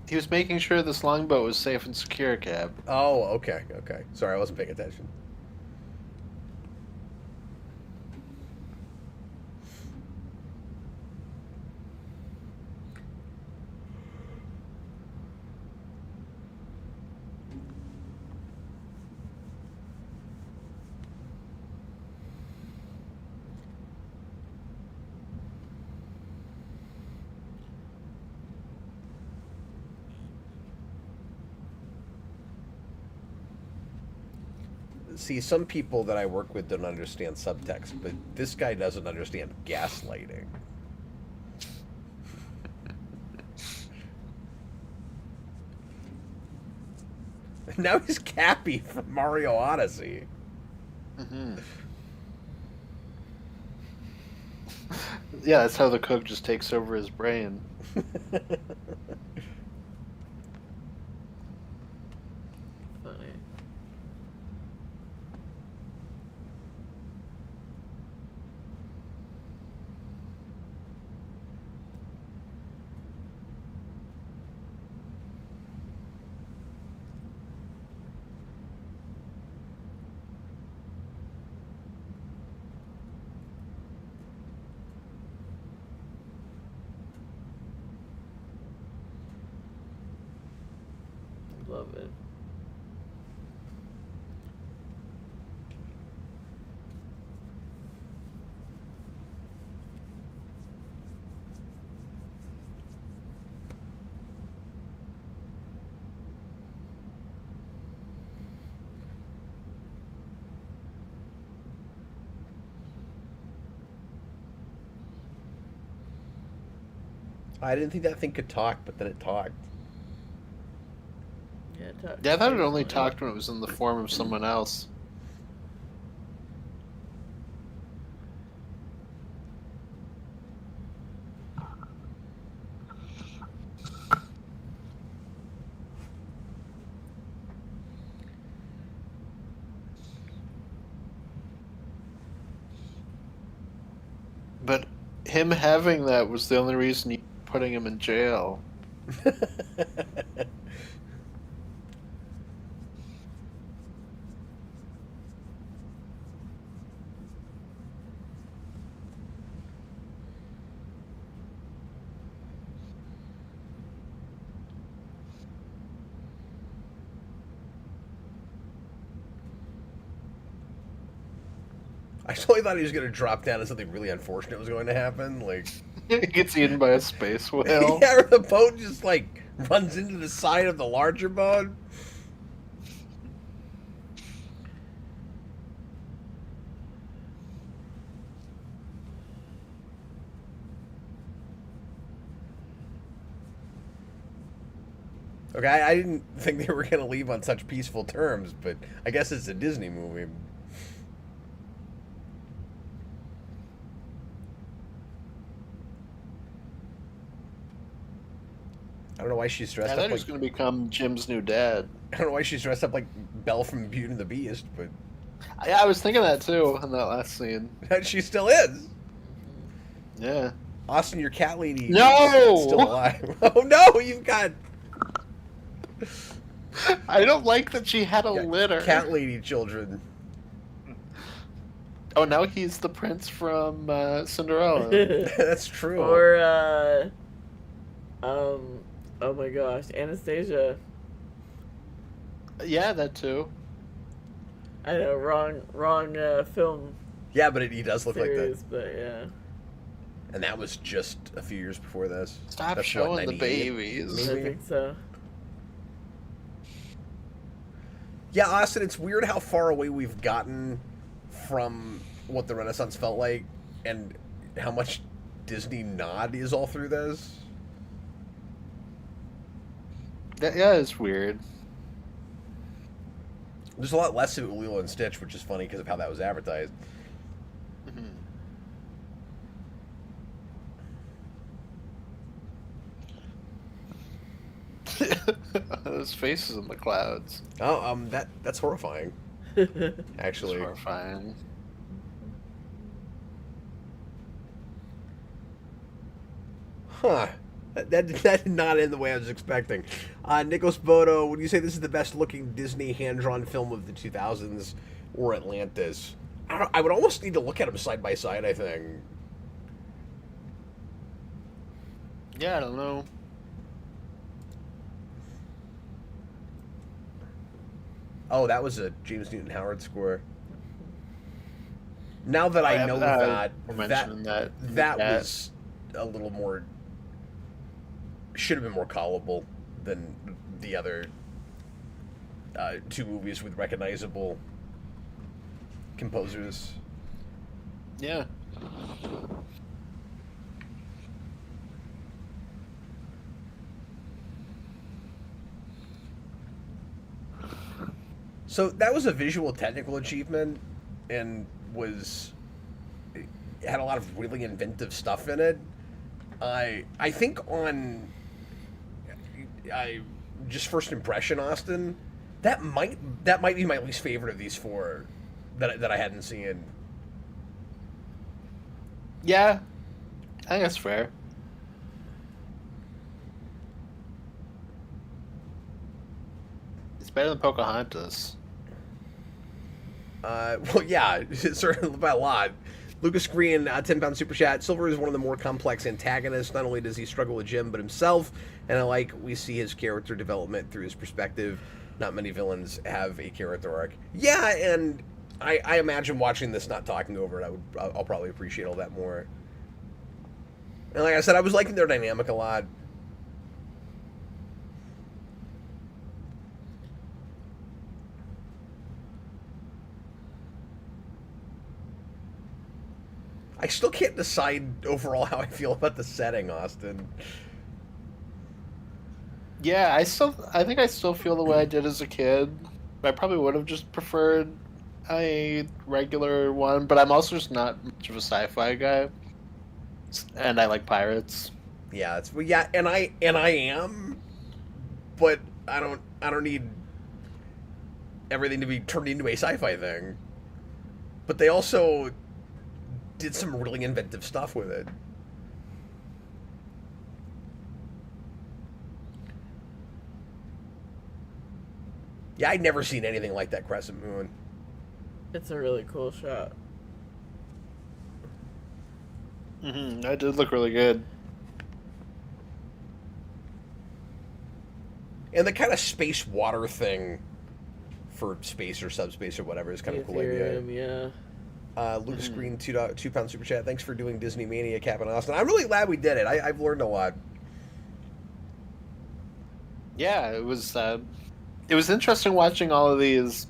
He was making sure this longboat was safe and secure, Cab. Oh, okay, okay. Sorry, I wasn't paying attention. See, some people that I work with don't understand subtext, but this guy doesn't understand gaslighting. Now he's Cappy from Mario Odyssey. Mm-hmm. Yeah, that's how the cook just takes over his brain. Funny. Love it. I didn't think that thing could talk, but then it talked. Yeah, I thought it only talked when it was in the form of someone else. But him having that was the only reason you putting him in jail. I totally thought he was going to drop down and something really unfortunate was going to happen. Like, He gets eaten by a space whale. yeah, or the boat just like runs into the side of the larger boat. Okay, I didn't think they were going to leave on such peaceful terms, but I guess it's a Disney movie. I don't know why she's dressed I up thought he like. was going to become Jim's new dad. I don't know why she's dressed up like Belle from Beauty and the Beast, but I was thinking that too in that last scene. she still is. Yeah. Austin, your cat lady No! is still alive. Oh no, you've got I don't like that she had a litter. cat lady children. Oh, now he's the prince from Cinderella. That's true. Or oh my gosh, Anastasia. Yeah, that too. I know, wrong film Yeah, but he does look series, like that. but yeah. And that was just a few years before this. Stop That's showing what, the 98? babies. I think so. Yeah, Austin, it's weird how far away we've gotten from what the Renaissance felt like and how much Disney nod is all through this. Yeah, it's weird. There's a lot less of it with Lilo and Stitch, which is funny because of how that was advertised. His face is in the clouds. Oh, that's horrifying. Actually, It's horrifying. huh? That did not end the way I was expecting. Nicholas Bodo, would you say this is the best looking Disney hand-drawn film of the 2000s or Atlantis? I would almost need to look at them side by side, I think. Yeah, I don't know. Oh, that was a James Newton Howard score. Now that I know we're that mentioning that was a little more, should have been more callable than the other two movies with recognizable composers. Yeah. So that was a visual technical achievement and had a lot of really inventive stuff in it. I think on just first impression, Austin, that might be my least favorite of these four that I hadn't seen. Yeah. I think that's fair. It's better than Pocahontas. Well, yeah, certainly by a lot. Lucas Green, 10-pound super chat. Silver is one of the more complex antagonists. Not only does he struggle with Jim, but himself. And I like we see his character development through his perspective. Not many villains have a character arc. Yeah, and I imagine watching this, not talking over it, I'll probably appreciate all that more. And like I said, I was liking their dynamic a lot. I still can't decide overall how I feel about the setting, Austin. Yeah, I think I still feel the way I did as a kid. I probably would have just preferred a regular one, but I'm also just not much of a sci-fi guy. And I like pirates. Yeah, and I am, but I don't need everything to be turned into a sci-fi thing. But they also did some really inventive stuff with it. Yeah, I'd never seen anything like that crescent moon. It's a really cool shot. That did look really good. And the kind of space water thing for space or subspace or whatever is kind of a cool idea. Yeah. Lucas Green, 2-pound super chat. Thanks for doing Disney Mania, Cap and Austin. I'm really glad we did it. I've learned a lot. Yeah, it was interesting watching all of these,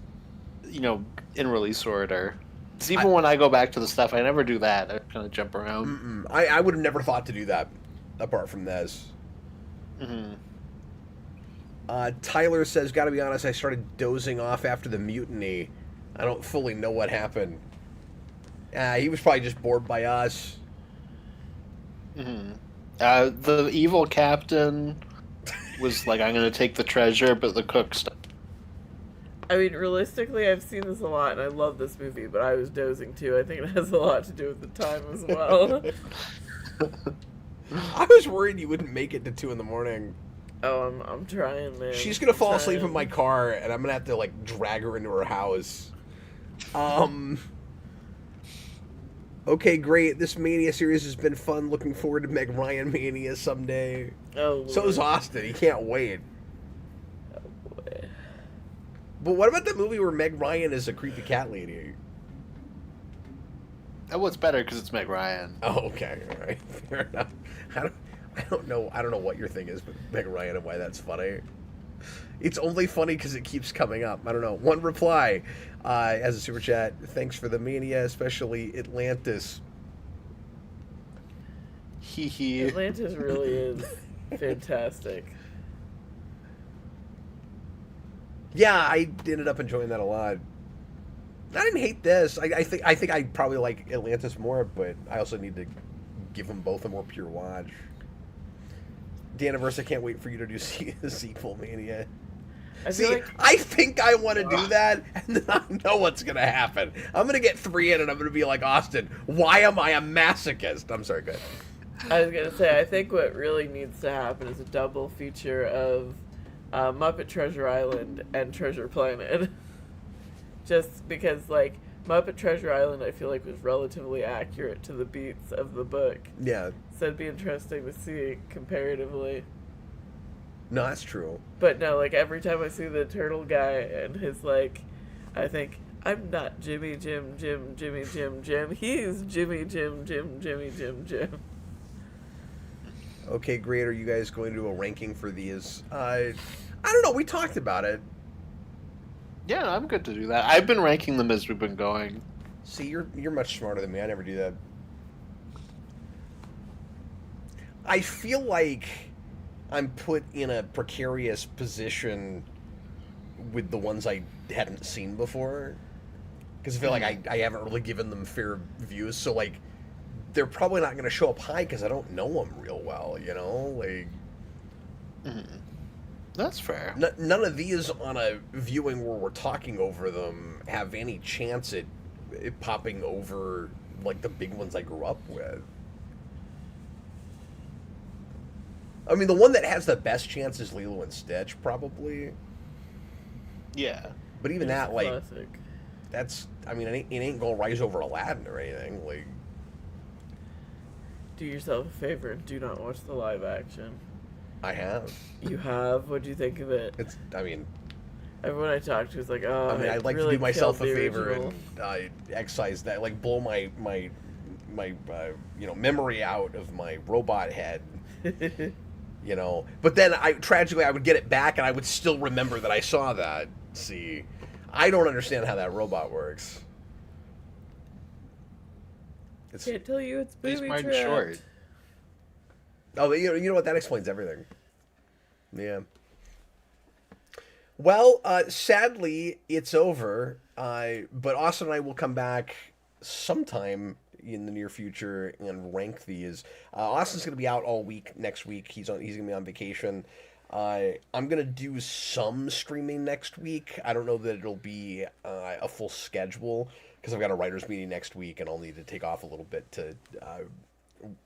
in release order. 'Cause even when I go back to the stuff, I never do that. I kind of jump around. I would have never thought to do that, apart from this. Tyler says, gotta be honest, I started dozing off after the mutiny. I don't fully know what happened. He was probably just bored by us. The evil captain was like, I'm gonna take the treasure, but the cook stuff. I mean, realistically, I've seen this a lot, and I love this movie, but I was dozing too. I think it has a lot to do with the time as well. I was worried you wouldn't make it to 2 in the morning. Oh, I'm trying, man. She's gonna fall I'm asleep in trying. my car, and I'm gonna have to like drag her into her house. Okay, great. This Mania series has been fun. Looking forward to Meg Ryan Mania someday. Oh, So is Lord. Austin. He can't wait. Oh, boy. But what about the movie where Meg Ryan is a creepy cat lady? That was better because it's Meg Ryan. Oh, okay, all right, fair enough. I don't know what your thing is with Meg Ryan and why that's funny. It's only funny because it keeps coming up. I don't know. One reply as a super chat. Thanks for the Mania, especially Atlantis. Hee hee. Atlantis really is fantastic. Yeah, I ended up enjoying that a lot. I didn't hate this. I think I probably like Atlantis more, but I also need to give them both a more pure watch. Daniverse, I can't wait for you to do a sequel Mania. I See, feel like I think I want to do that, and then I know what's going to happen. I'm going to get 3 in, and I'm going to be like, Austin, why am I a masochist? I'm sorry, go ahead. I was gonna say, I think what really needs to happen is a double feature of Muppet Treasure Island and Treasure Planet. Just because, like, Muppet Treasure Island, I feel like was relatively accurate to the beats of the book, Yeah, so it'd be interesting to see comparatively. no, that's true. But no, like every time I see the turtle guy and his like, I think I'm not Jimmy Jim Jim Jimmy Jim Jim. He's Jimmy Jim Jim Jimmy Jim Jim. Okay, great. Are you guys going to do a ranking for these? I don't know. We talked about it. Yeah, I'm good to do that. I've been ranking them as we've been going. See, you're much smarter than me. I never do that. I feel like I'm put in a precarious position with the ones I hadn't seen before. Because I feel like I haven't really given them fair views. So, like, they're probably not going to show up high because I don't know them real well, you know? Like, That's fair. none of these on a viewing where we're talking over them have any chance at it popping over, like, the big ones I grew up with. I mean, the one that has the best chance is Lilo and Stitch, probably. Yeah. But even It's that, like, classic. that's, I mean, it ain't gonna rise over Aladdin or anything. Like, Do yourself a favor and do not watch the live action. I have. You have? What'd you think of it? It's, I mean, Everyone I talked to was like, "Oh, I'd it like really to do myself a killed the favor original." and excise that, like, blow my memory out of my robot head. You know, but then tragically I would get it back and I would still remember that I saw that. See, I don't understand how that robot works. It's Can't tell you it's He's booby mine trapped. short. oh, you know what? That explains everything. Yeah. Well, sadly, it's over. But Austin and I will come back sometime in the near future and rank these. Austin's going to be out all week next week. He's going to be on vacation. I'm going to do some streaming next week. I don't know that it'll be a full schedule because I've got a writers meeting next week and I'll need to take off a little bit to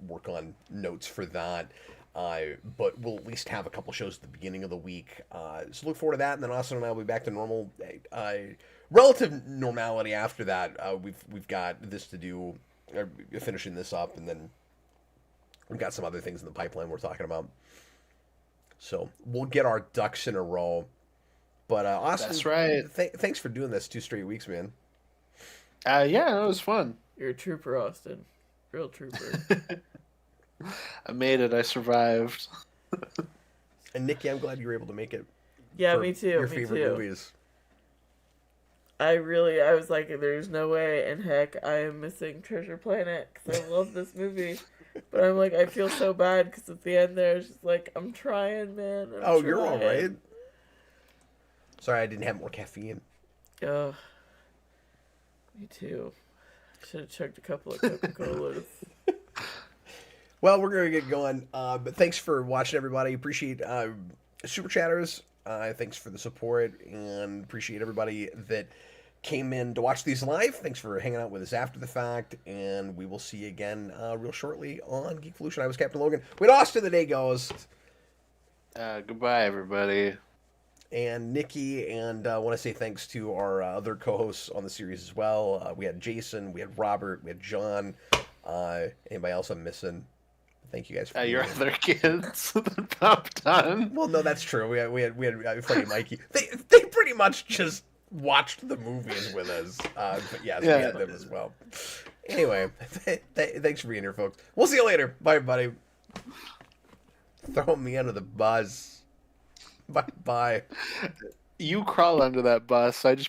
work on notes for that. But we'll at least have a couple shows at the beginning of the week. So look forward to that, and then Austin and I will be back to normal, relative normality after that. We've got this to do, finishing this up, and then we've got some other things in the pipeline we're talking about. So we'll get our ducks in a row. But Austin, That's right. Thanks for doing this 2 straight weeks, man. Yeah, it was fun. You're a trooper, Austin. Real trooper. I made it. I survived. And Nikki, I'm glad you were able to make it. Yeah, for me too. Your me favorite too. movies. I was like, there's no way in heck I am missing Treasure Planet because I love this movie. But I'm like, I feel so bad because at the end there, it's just like, I'm trying, man. I'm You're all trying. right. Sorry, I didn't have more caffeine. Oh, me too. Should have chugged a couple of Coca-Colas. Well, we're going to get going. But thanks for watching, everybody. Appreciate super chatters, thanks for the support and appreciate everybody that came in to watch these live. Thanks for hanging out with us after the fact, and we will see you again real shortly on Geekvolution. I was Captain Logan with Austin the Day Ghost. Goodbye, everybody. And Nikki, and I want to say thanks to our other co-hosts on the series as well. We had Jason, we had Robert, we had John. Anybody else I'm missing? Thank you guys for Your being other kids that popped on. Well, no, that's true. We had Freddie and Mikey. They pretty much just watched the movies with us. But yes, we had them as well. Anyway, thanks for being here, folks. We'll see you later. Bye, everybody. Throw me under the bus. Bye. You crawl under that bus. I just